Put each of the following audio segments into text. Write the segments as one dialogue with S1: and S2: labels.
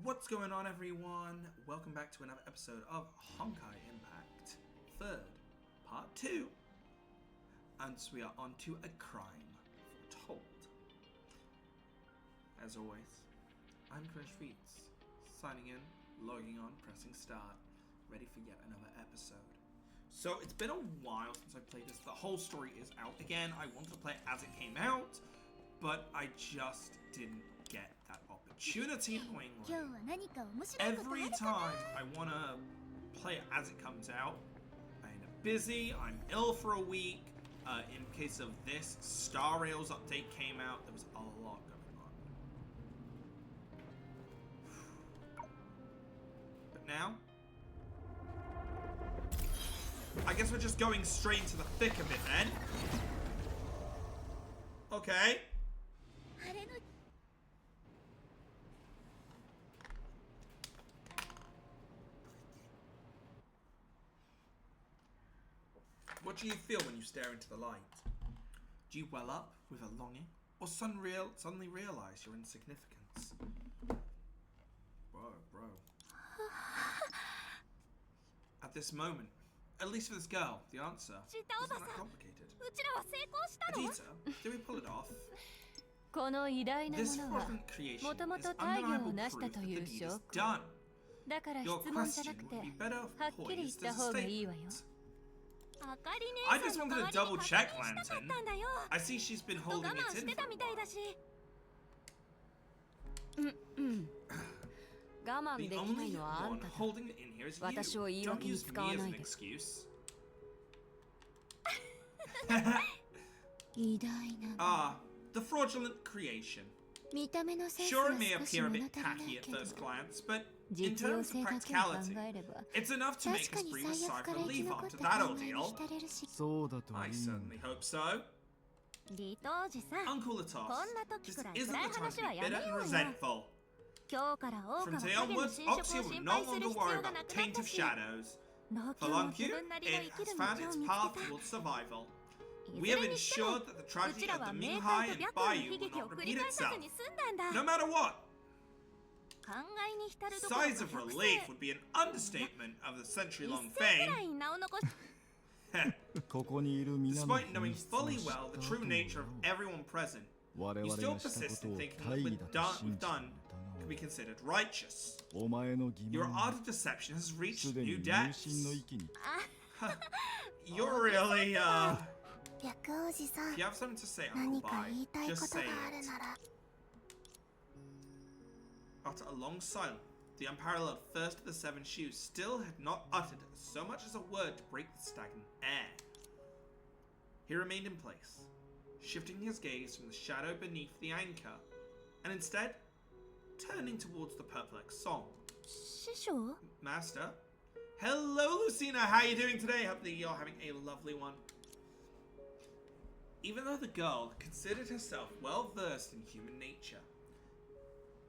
S1: What's going on, everyone? Welcome back to another episode of Honkai Impact 3rd, Part 2. And we are on to a crime foretold. As always, I'm Cringe Feats, signing in, logging on, pressing start, ready for yet another episode. So it's been a while since I played this. The whole story is out again. I wanted to play it as it came out, but I just didn't get that opportunity, annoyingly. Every time I want to play it as it comes out, I end up busy, I'm ill for a week. In case of this, Star Rails update came out. There was a lot going on. But now, I guess we're just going straight into the thick of it then. Okay. What do you feel when you stare into the light? Do you well up with a longing, or suddenly realize your insignificance? Whoa, bro. At this moment, at least for this girl, the answer wasn't that complicated. Adita, did we pull it off? This fraudulent creation is undeniable proof that the deed is done. Your question would be better poised as a statement. I just wanted to double check, Lantern. I see she's been holding it in for a while. The only one holding it in here is you. Don't use me as an excuse. The fraudulent creation. Sure, it may appear a bit tacky at first glance, but in terms of practicality, it's enough to make us breathe a sigh of relief after that ordeal. I certainly hope so. Uncle Latos, this isn't the time to be bitter and resentful. From today onwards, Oxia will no longer worry about the taint of shadows. For Lunkyu, it has found its path towards survival. We have ensured that the tragedy of the Minghai and Bayou will not repeat itself, no matter what. Sighs of relief would be an understatement of the century-long fame. Despite knowing fully well the true nature of everyone present, you still persist in thinking that what we've done could be considered righteous. Your art of deception has reached new depths. You're really, If you have something to say, Uncle Bai, just say it. After a long silence, the unparalleled first of the seven shoes still had not uttered so much as a word to break the stagnant air. He remained in place, shifting his gaze from the shadow beneath the anchor, and instead turning towards the perplexed song. Master? Hello, Lucina, how are you doing today? Hope that you're having a lovely one. Even though the girl considered herself well-versed in human nature,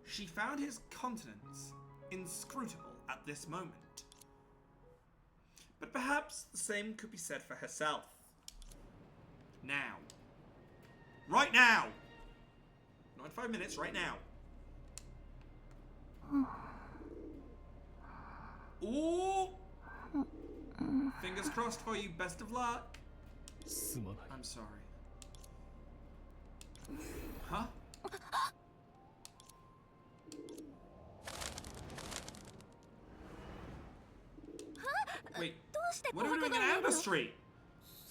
S1: she found his countenance inscrutable at this moment. But perhaps the same could be said for herself. Now. Right now! Not in 5 minutes, right now. Ooh! Fingers crossed for you, best of luck. I'm sorry. Huh? Wait, what are we doing in Amber Street?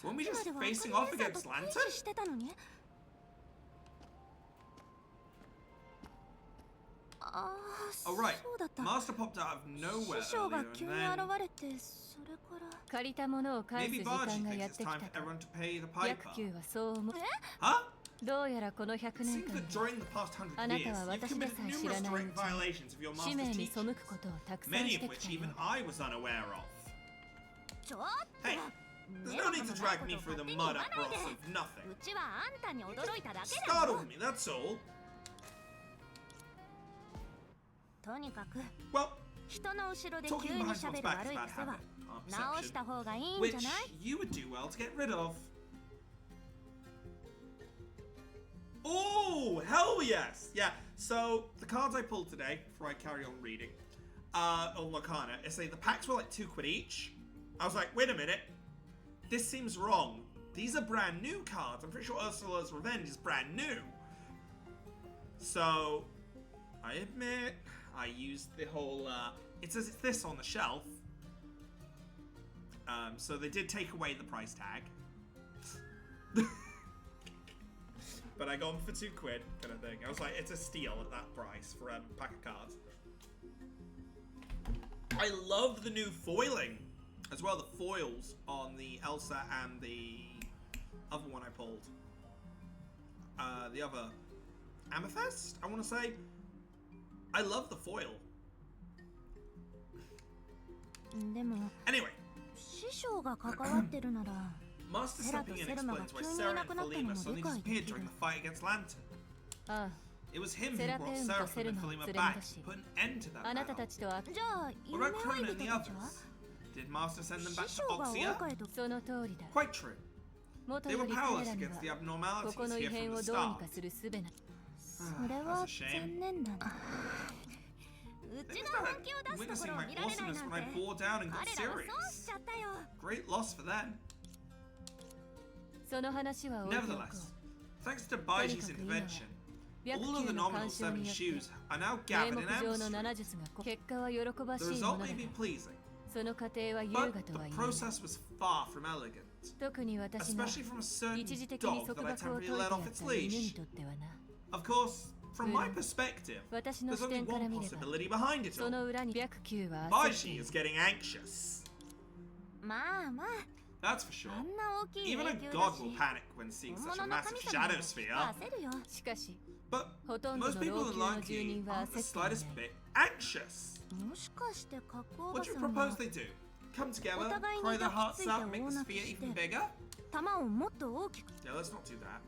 S1: Weren't we just facing off against Lantern? Oh right, Master popped out of nowhere earlier and then... Maybe Bargy thinks it's time for everyone to pay the piper. Huh? It seems that during the past 100 years, you've committed numerous direct violations of your master's teachings, many of which even I was unaware of. Hey, there's no need to drag me through the mud up for of nothing. It startled me, that's all. Well, talking behind someone's back is a bad habit, perception, which you would do well to get rid of. Oh, hell yes! Yeah, So, the cards I pulled today, before I carry on reading, on Locana, is saying the packs were like £2 each. I was like, wait a minute. This seems wrong. These are brand new cards. I'm pretty sure Ursula's Revenge is brand new. So, I admit, I used the whole, it says it's this on the shelf. So they did take away the price tag. But I got them for £2 kind of thing. I was like, it's a steal at that price for a pack of cards. I love the new foiling as well. The foils on the Elsa and the other one I pulled. The other Amethyst, I want to say. I love the foil. Anyway. Master stepping in explains why Sarah and Philema suddenly disappeared during the fight against Lantern. It was him who brought Seraphim and Philema back to put an end to that battle. What about Krona and the others? Did Master send them back to Oxia? Quite true. They were powerless against the abnormalities here from the start. That's a shame. Things that witnessing my awesomeness when I bore down and got serious. Great loss for them. Nevertheless, thanks to Baiji's intervention, all of the nominal 7 shoes are now gathered in Amsterdam. The result may be pleasing, but the process was far from elegant, especially from a certain dog that I temporarily let off its leash. Of course, from my perspective, there's only one possibility behind it all. Baiji is getting anxious. That's for sure. Even a god will panic when seeing such a massive shadow sphere. But most people in Lanky aren't the slightest bit anxious. What do you propose they do? Come together, cry their hearts out, and make the sphere even bigger? Yeah, let's not do that.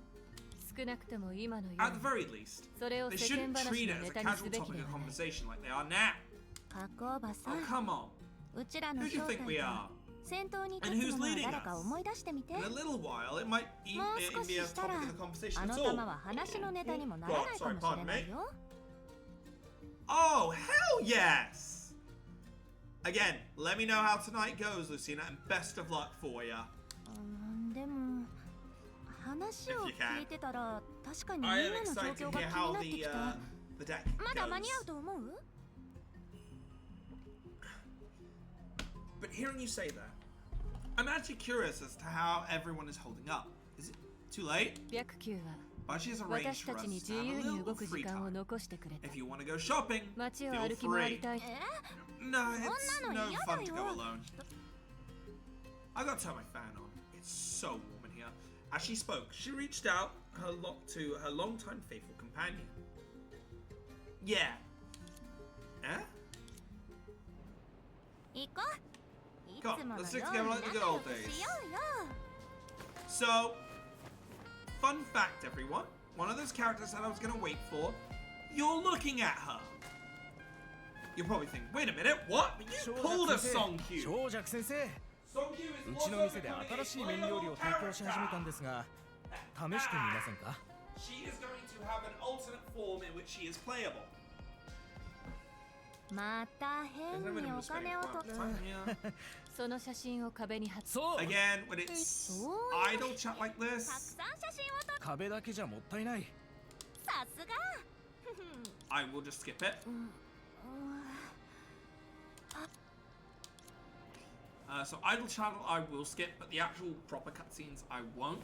S1: At the very least, they shouldn't treat it as a casual topic of conversation like they are now. Oh, come on. Who do you think we are? And who's leading us? In a little while, it might even be a topic of the conversation at all. God, sorry, pardon me. Oh, hell yes! Again, let me know how tonight goes, Lucina, and best of luck for ya. If you can. I am excited to hear how the deck goes. But hearing you say that, I'm actually curious as to how everyone is holding up. Is it too late? Baiji has arranged for us to have a little free time. If you want to go shopping, feel free. No, it's no fun to go alone. I gotta turn my fan on. It's so warm in here. As she spoke, she reached out to her longtime faithful companion. Yeah. Eh? Come on, let's stick together like the good old days. So, fun fact, everyone. One of those characters that I was gonna wait for, you're looking at her. You'll probably think, wait a minute, what? You pulled a Song Q. Song Q is also becoming a playable character. She is going to have an alternate form in which she is playable. Again, when it's idle chat like this, I will just skip it. So idle chat I will skip, but the actual proper cutscenes I won't.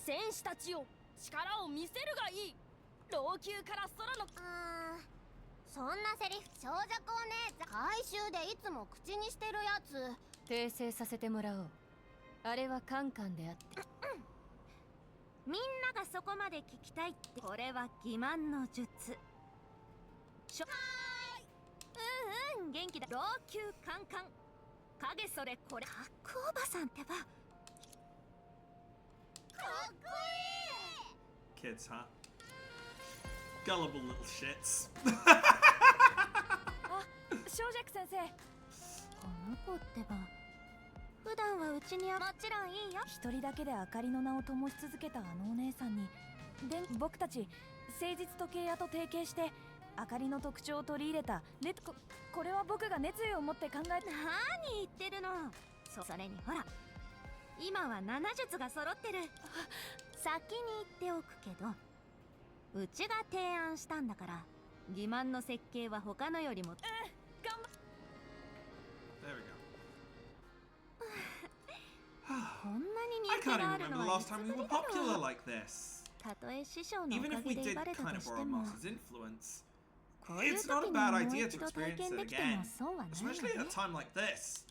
S1: 戦士たちよ、力を見せるがいい。老朽から空の。そんなセリフ、長尺お姉ちゃん。回収でいつも口にしてるやつ。訂正させてもらおう。あれはカンカンであって。みんながそこまで聞きたいって。これは欺瞞の術。元気だ。老朽カンカン。影それこれ。かっこおばさんってば。Kids, huh? Gullible little shits. 小尺先生。この子ってば。普段はうちにはもちろんいいよ。一人だけで明かりの名を灯し続けたあのお姉さんに、僕たち
S2: 誠実時計屋と提携して明かりの特徴を取り入れたこれは僕が熱意を持って考えて。
S3: 何言ってるの。それにほら、今は7術が揃ってる。先に言っておくけど、うちが提案したんだから、欺瞞の設計は他のよりも。
S2: 頑張っ。
S1: There we go.
S3: こんなに
S1: I
S3: 人気
S1: can't
S3: が
S1: even
S3: ある
S1: remember
S3: の
S1: the
S3: は
S1: last time we were popular like this.
S3: たとえ師匠のお
S1: Even
S3: か
S1: if
S3: げ
S1: we
S3: で
S1: did
S3: バレた
S1: kind
S3: と
S1: of
S3: し
S1: borrow
S3: ても、
S1: Master's influence,
S3: こういう
S1: it's
S3: 時
S1: not a
S3: に
S1: bad
S3: もう
S1: idea
S3: 一
S1: to
S3: 度体
S1: experience
S3: 験
S1: it
S3: できても
S1: again,
S3: 損はないよ
S1: especially at a
S3: ね。
S1: time like this.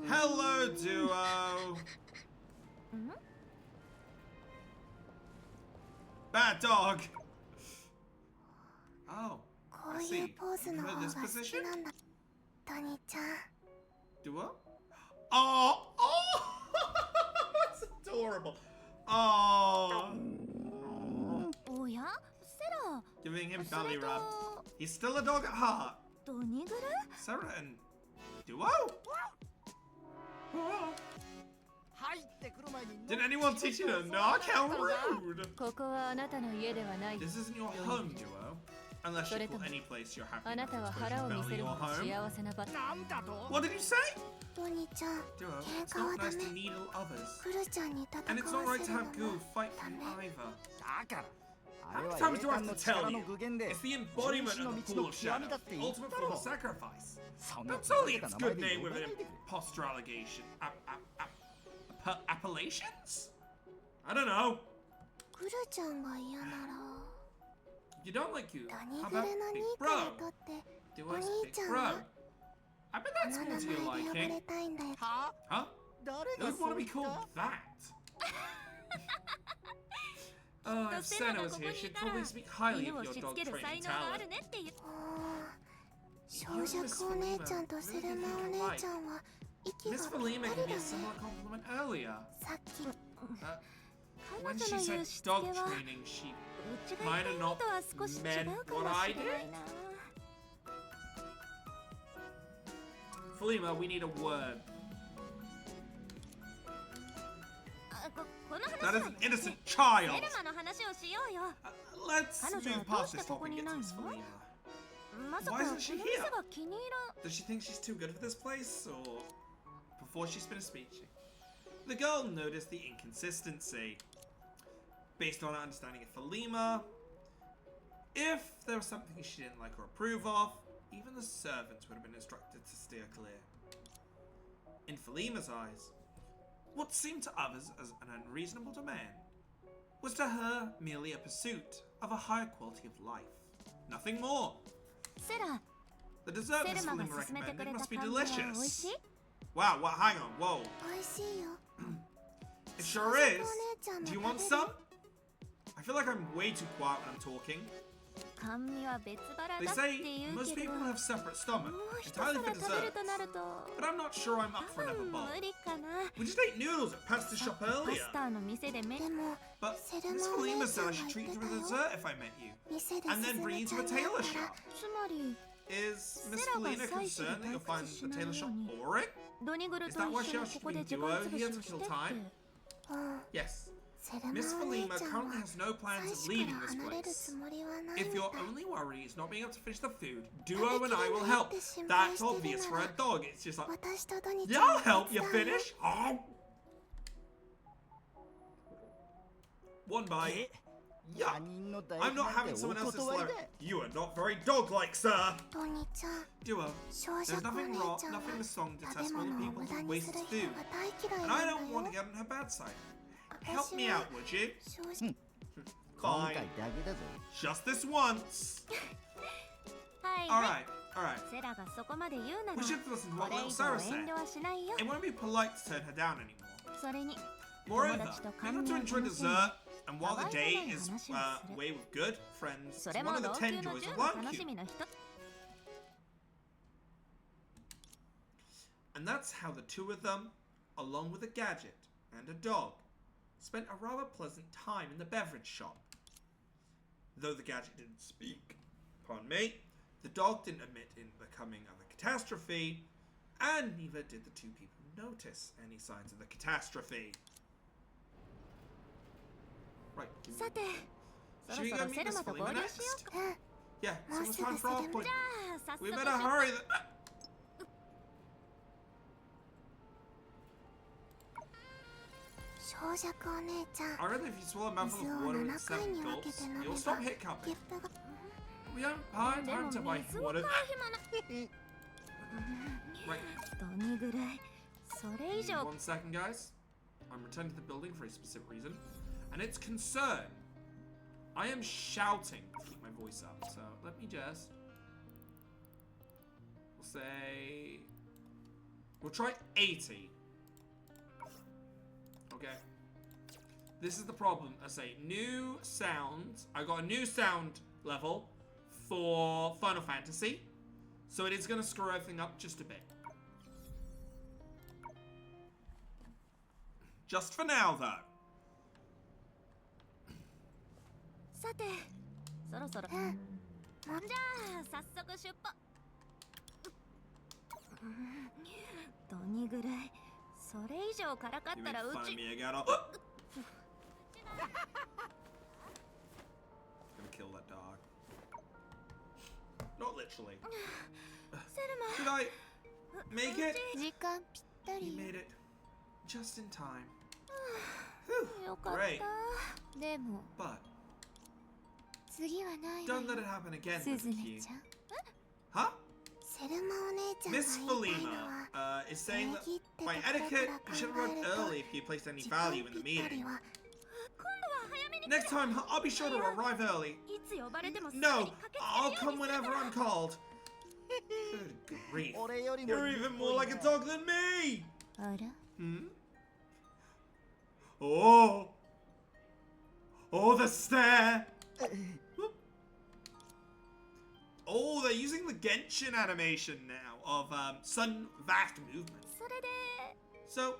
S1: Hello, duo. Bad dog. Oh,
S4: こ
S1: I
S4: ういう
S1: see.
S4: ポーズの
S1: You
S4: 方
S1: heard
S4: が
S1: this
S4: 好き
S1: position?
S4: なんだ。トニちゃん。
S1: Duo? Oh, oh, that's adorable. Oh,
S3: おや、セラ、
S1: giving him
S3: そ
S1: belly
S3: れと
S1: rub. He's still a dog at heart.
S3: ドニグル？
S1: Sarah and Duo? Did anyone teach you to knock? How rude!
S2: ここはあなたの家ではない。
S1: This isn't your home, Duo. Unless you call any place you're happy
S2: あなたは
S1: with
S2: 腹を見
S1: exposure
S2: せ
S1: belly
S2: る
S1: your
S2: ほど
S1: home.
S2: 幸せな場。
S1: What did you say?
S4: トニちゃん、
S1: Duo,
S4: 喧
S1: it's
S4: 嘩は
S1: not
S4: ダ
S1: nice
S4: メ。
S1: to needle others.
S4: クルちゃんに戦
S1: And it's not
S4: わ
S1: right
S4: せ
S1: to
S4: る
S1: have
S4: の
S1: Goo
S4: も
S1: fight
S4: ダ
S1: from
S4: メ。
S1: either.
S5: だから
S1: How
S5: あれ
S1: many
S5: は
S1: times do I
S5: 栄
S1: have
S5: 冠
S1: to
S5: の
S1: tell
S5: 力の
S1: you?
S5: 具現で
S1: It's the
S5: 純
S1: embodiment
S5: 真の
S1: of the
S5: 道
S1: pool
S5: の
S1: of
S5: 極みだ
S1: shadow,
S5: って言っ
S1: ultimate
S5: た
S1: form
S5: ろ
S1: of sacrifice.
S5: そんな
S1: Don't
S5: ふざ
S1: tell
S5: け
S1: me
S5: た
S1: it's
S5: 名前
S1: good
S5: で
S1: name
S5: 呼ば
S1: with
S5: ない
S1: an
S5: でくれ
S1: imposter allegation. Appellations? I don't know.
S4: クルちゃんが嫌なら、
S1: You don't like you.
S4: ト
S1: How
S4: ニグ
S1: about
S4: ルの
S1: Big
S4: 兄からと
S1: Bro?
S4: って、
S1: Do
S4: お
S1: us
S4: 兄
S1: Big
S4: ちゃん
S1: Bro?
S4: は
S1: I bet
S4: こ
S1: that's
S4: の名
S1: more to your
S4: 前で呼ばれ
S1: liking.
S4: たいんだよ。
S5: は
S1: Huh?
S5: 誰
S1: You
S5: が
S1: would
S5: そ
S1: want to
S5: う
S1: be
S5: 言っ
S1: called
S5: た
S1: that. Oh, if Senna was here, she'd probably speak highly
S3: 犬
S1: of
S3: を
S1: your
S3: しつ
S1: dog
S3: ける
S1: training
S3: 才能がある
S1: talent.
S3: ねっていう。
S4: 小弱お姉ちゃんとセルマお姉ちゃんは息
S1: Miss
S4: がぴ
S1: Falima
S4: った
S1: gave
S4: り
S1: me
S4: だ
S1: a
S4: ね。
S1: similar compliment earlier.
S4: さっき
S1: When
S3: 彼
S1: she
S3: 女の言
S1: said
S3: うしつけ
S1: dog
S3: は、
S1: training, she
S3: うちが言ってる意味とは少し違うかもしれないな。
S1: Falima, we need a word.
S3: この
S1: That
S3: 話
S1: is
S3: は
S1: an innocent child.
S3: セルマの話をしようよ。
S1: Let's
S3: 彼女は
S1: move
S3: どう
S1: past
S3: して
S1: this
S3: ここ
S1: topic
S3: に
S1: and
S3: い
S1: get
S3: ない
S1: to Miss
S3: の？
S1: Falima.
S3: まさか
S1: Why
S3: こ
S1: isn't
S3: の
S1: she
S3: 店
S1: here?
S3: が気に入らん。
S1: Does she think she's too good for this place, or before she's finished speaking? The girl noticed the inconsistency. Based on her understanding of Falima, if there was something she didn't like or approve of, even the servants would have been instructed to steer clear. In Falima's eyes, what seemed to others as an unreasonable demand was to her merely a pursuit of a higher quality of life. Nothing more.
S3: セラ、
S1: The dessert
S3: セ
S1: Miss
S3: ルマが
S1: Falima
S3: 勧めてく
S1: recommended
S3: れた
S1: must be
S3: 缶は美味し
S1: delicious.
S3: い？
S1: Wow, what? Hang on, whoa.
S4: 美味しいよ。
S1: It
S4: 小
S1: sure
S4: 弱
S1: is.
S4: お姉ちゃんも
S1: Do you
S4: 食
S1: want
S4: べる？
S1: some? I feel like I'm way too quiet when I'm talking.
S3: 甘味は別腹
S1: They
S3: だって
S1: say
S3: 言う
S1: most
S3: けど、
S1: people
S3: も
S1: have separate stomach,
S3: う一
S1: entirely
S3: 皿
S1: for
S3: 食べる
S1: dessert.
S3: となると、
S1: But I'm not sure I'm up
S3: 多
S1: for another
S3: 分
S1: bowl.
S3: 無理かな。
S1: We just ate noodles at Pasta Shop
S3: パ
S1: earlier.
S3: スタの店でめ。
S4: でも
S1: But
S4: セル
S1: Miss
S4: マお姉
S1: Falima
S4: ちゃ
S1: said
S4: ん
S1: I
S4: が
S1: should
S4: 言
S1: treat
S4: って
S1: you
S4: た
S1: with
S4: よ。
S1: dessert if I met you.
S4: 店で
S1: And
S4: す
S1: then
S4: ず
S1: bring
S4: め
S1: you
S4: ち
S1: to
S4: ゃ
S1: a
S4: んに会
S1: tailor
S4: ったら
S1: shop.
S3: つまり、
S1: Is Miss
S3: セラが
S1: Falina
S3: 妻子で
S1: concerned that you'll
S3: 退
S1: find
S3: 屈し
S1: the
S3: ない
S1: tailor
S3: よ
S1: shop
S3: うに、
S1: boring?
S3: ドニグル
S1: Is
S3: と
S1: that why
S3: 一
S1: she
S3: 緒に
S1: asked
S3: ここ
S1: you
S3: で
S1: to
S3: 時
S1: go
S3: 間
S1: over
S3: 潰
S1: here
S3: し
S1: to
S3: をして
S1: kill
S3: って
S1: time?
S4: うん。
S1: Yes.
S4: セルマ
S1: Miss
S4: お姉
S1: Falima
S4: ちゃん
S1: currently
S4: は
S1: has no plans
S4: 最
S1: of
S4: 初か
S1: leaving
S4: ら
S1: this
S4: 離れる
S1: place.
S4: つもりはないみ
S1: If
S4: たい。
S1: your only worry is not being able to finish the food, Duo and I will help. That's obvious for a dog. It's just like,
S4: 私とドニち
S1: yeah,
S4: ゃん
S1: I'll
S4: は
S1: help
S4: 手
S1: you
S4: 伝うよ。
S1: finish. Oh. One bite.
S5: え
S1: Yeah.
S5: 他人の大
S1: I'm
S5: 事
S1: not
S5: なん
S1: having
S5: て
S1: someone
S5: お
S1: else's
S5: 断り
S1: slurry.
S5: だよ
S1: You are not very dog-like, sir.
S4: ドニちゃん、
S1: Duo,
S4: 小
S1: there's
S4: 弱お
S1: nothing
S4: 姉
S1: wrong,
S4: ちゃんは
S1: nothing in the song to
S4: 食
S1: test
S4: べ
S1: other
S4: 物を
S1: people
S4: 無駄
S1: who
S4: に
S1: waste
S4: する
S1: food.
S4: 人が大嫌い
S1: And
S4: な
S1: I
S4: んだ
S1: don't want to
S4: よ。
S1: get on her bad side. Help
S4: 私
S1: me
S4: は
S1: out, would you?
S4: 正直
S5: 今
S1: Fine.
S5: 回だけだぞ
S1: Just this once.
S3: はいは
S1: Alright,
S3: い。
S1: alright.
S3: セラがそこまで言うなら、
S1: We should listen to
S3: こ
S1: what
S3: れ
S1: little
S3: 以上
S1: Sarah
S3: 遠
S1: said.
S3: 慮はしないよ。
S1: It won't be polite to turn her down anymore.
S3: それに、
S1: Moreover,
S3: 友達と
S1: we
S3: 甘
S1: got
S3: 味
S1: to
S3: を
S1: enjoy
S3: 楽しむ。
S1: dessert, and while the
S3: たわい
S1: day
S3: もない
S1: is
S3: 話をする。
S1: way with good friends,
S3: そ
S1: it's
S3: れも
S1: one of
S3: 老
S1: the
S3: 朽
S1: 10
S3: の
S1: joys
S3: 銃
S1: of
S3: の楽し
S1: Lanku.
S3: みの一つ。
S1: And that's how the two of them, along with a gadget and a dog, spent a rather pleasant time in the beverage shop. Though the gadget didn't speak, pardon me, the dog didn't admit in the coming of a catastrophe, and neither did the two people notice any signs of the catastrophe.
S3: さて、そろ
S1: Should we
S3: そ
S1: go
S3: ろ
S1: meet
S3: セル
S1: Miss
S3: マと
S1: Felima
S3: 合流しよ
S1: next?
S3: うか。
S1: Yeah, it's almost time for our
S3: じゃ
S1: appointment.
S3: あ、早速
S1: We
S3: 出
S1: better
S3: 発。
S1: hurry. The...
S4: 小弱お姉ちゃん
S1: I read that if you swallow a
S4: 水
S1: mouthful
S4: を
S1: of water
S4: 7
S1: with
S4: 回
S1: 7
S4: に分け
S1: gulps,
S4: て飲め
S1: you'll
S4: ば
S1: stop
S4: ゲ
S1: hiccuping.
S4: ップが
S1: We haven't had
S3: で
S1: time
S3: も
S1: to buy
S3: 水を
S1: water.
S3: 買う暇な
S1: Right,
S3: どにぐらいそれ以上
S1: 1 second, guys. I'm returning to the building for a specific reason, and it's concern. I am shouting to keep my voice up, so let me just. We'll say. We'll try 80. Okay. This is the problem. I say new sound. I got a new sound level for Final Fantasy, so it is going to screw everything up just a bit. Just for now, though.
S3: さて、そろそろ。じゃあ、早速出発。どにぐらいそれ以上からかっ
S1: You
S3: た
S1: make
S3: らう
S1: fun of
S3: ち。
S1: me again. Gonna kill that dog. Not literally.
S3: セルマ。
S1: Did I make it?
S4: 時間ぴった
S1: You
S4: り
S1: made it just in time.
S3: よかっ
S1: Great.
S3: た。
S4: でも
S1: But
S4: 次はないわ
S1: don't let
S4: よ
S1: it happen again,
S4: すず
S1: Mr.
S4: め
S1: Q.
S4: ちゃん
S1: Huh?
S4: セルマお姉ちゃんが
S1: Miss
S4: 言いたいのは
S1: Felima is saying that
S4: 礼儀ってと
S1: by
S4: ころ
S1: etiquette,
S4: から
S1: you
S4: 考
S1: should
S4: え
S1: arrive
S4: ると
S1: early if you placed any
S4: 時間
S1: value in the
S4: ぴったり
S1: meeting.
S4: は
S3: 今度は早めに。
S1: Next time, I'll be sure to arrive early.
S3: いつ呼ばれてもすぐに
S1: No,
S3: 駆けつける
S1: I'll
S3: ように
S1: come
S3: する
S1: whenever
S3: から
S1: I'm called. Good grief.
S5: 俺よりも
S1: You're even more like a dog than me!
S4: あら
S1: Hmm? Oh! Oh, the stare! Oh, they're using the Genshin animation now of sudden vast movement.
S3: それで
S1: So,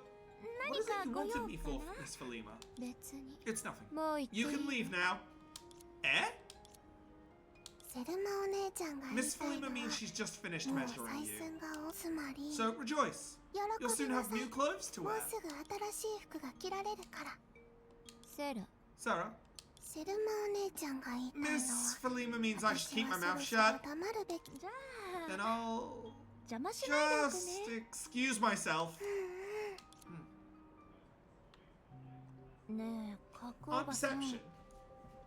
S1: what is it
S3: 何
S1: you
S3: かご
S1: wanted
S3: 用
S1: me
S3: か
S1: for,
S3: な。
S1: Miss Felima?
S4: 別に
S1: It's nothing.
S4: もう行っていい
S1: You can leave now. Eh?
S4: セルマお姉ちゃんが言い
S1: Miss
S4: たいの
S1: Felima
S4: は
S1: means she's just finished
S4: もう
S1: measuring
S4: 採
S1: you.
S4: 寸が多つまり
S1: So rejoice.
S4: 喜
S1: You'll
S4: び
S1: soon
S4: な
S1: have
S4: さい
S1: new clothes to
S4: もう
S1: wear.
S4: すぐ新しい服が着られるからセル
S1: Sarah,
S4: セルマお姉ちゃんが言いたいの
S1: Miss
S4: は
S1: Felima means I should
S4: 私
S1: keep my
S4: は
S1: mouth
S4: そろそろ
S1: shut.
S4: 黙るべき
S3: じゃ
S1: Then
S3: あ
S1: I'll
S3: 邪魔しないでおく
S1: just
S3: ね。
S1: excuse myself.
S3: ねえ、加工
S1: On
S3: 場さん。
S1: perception,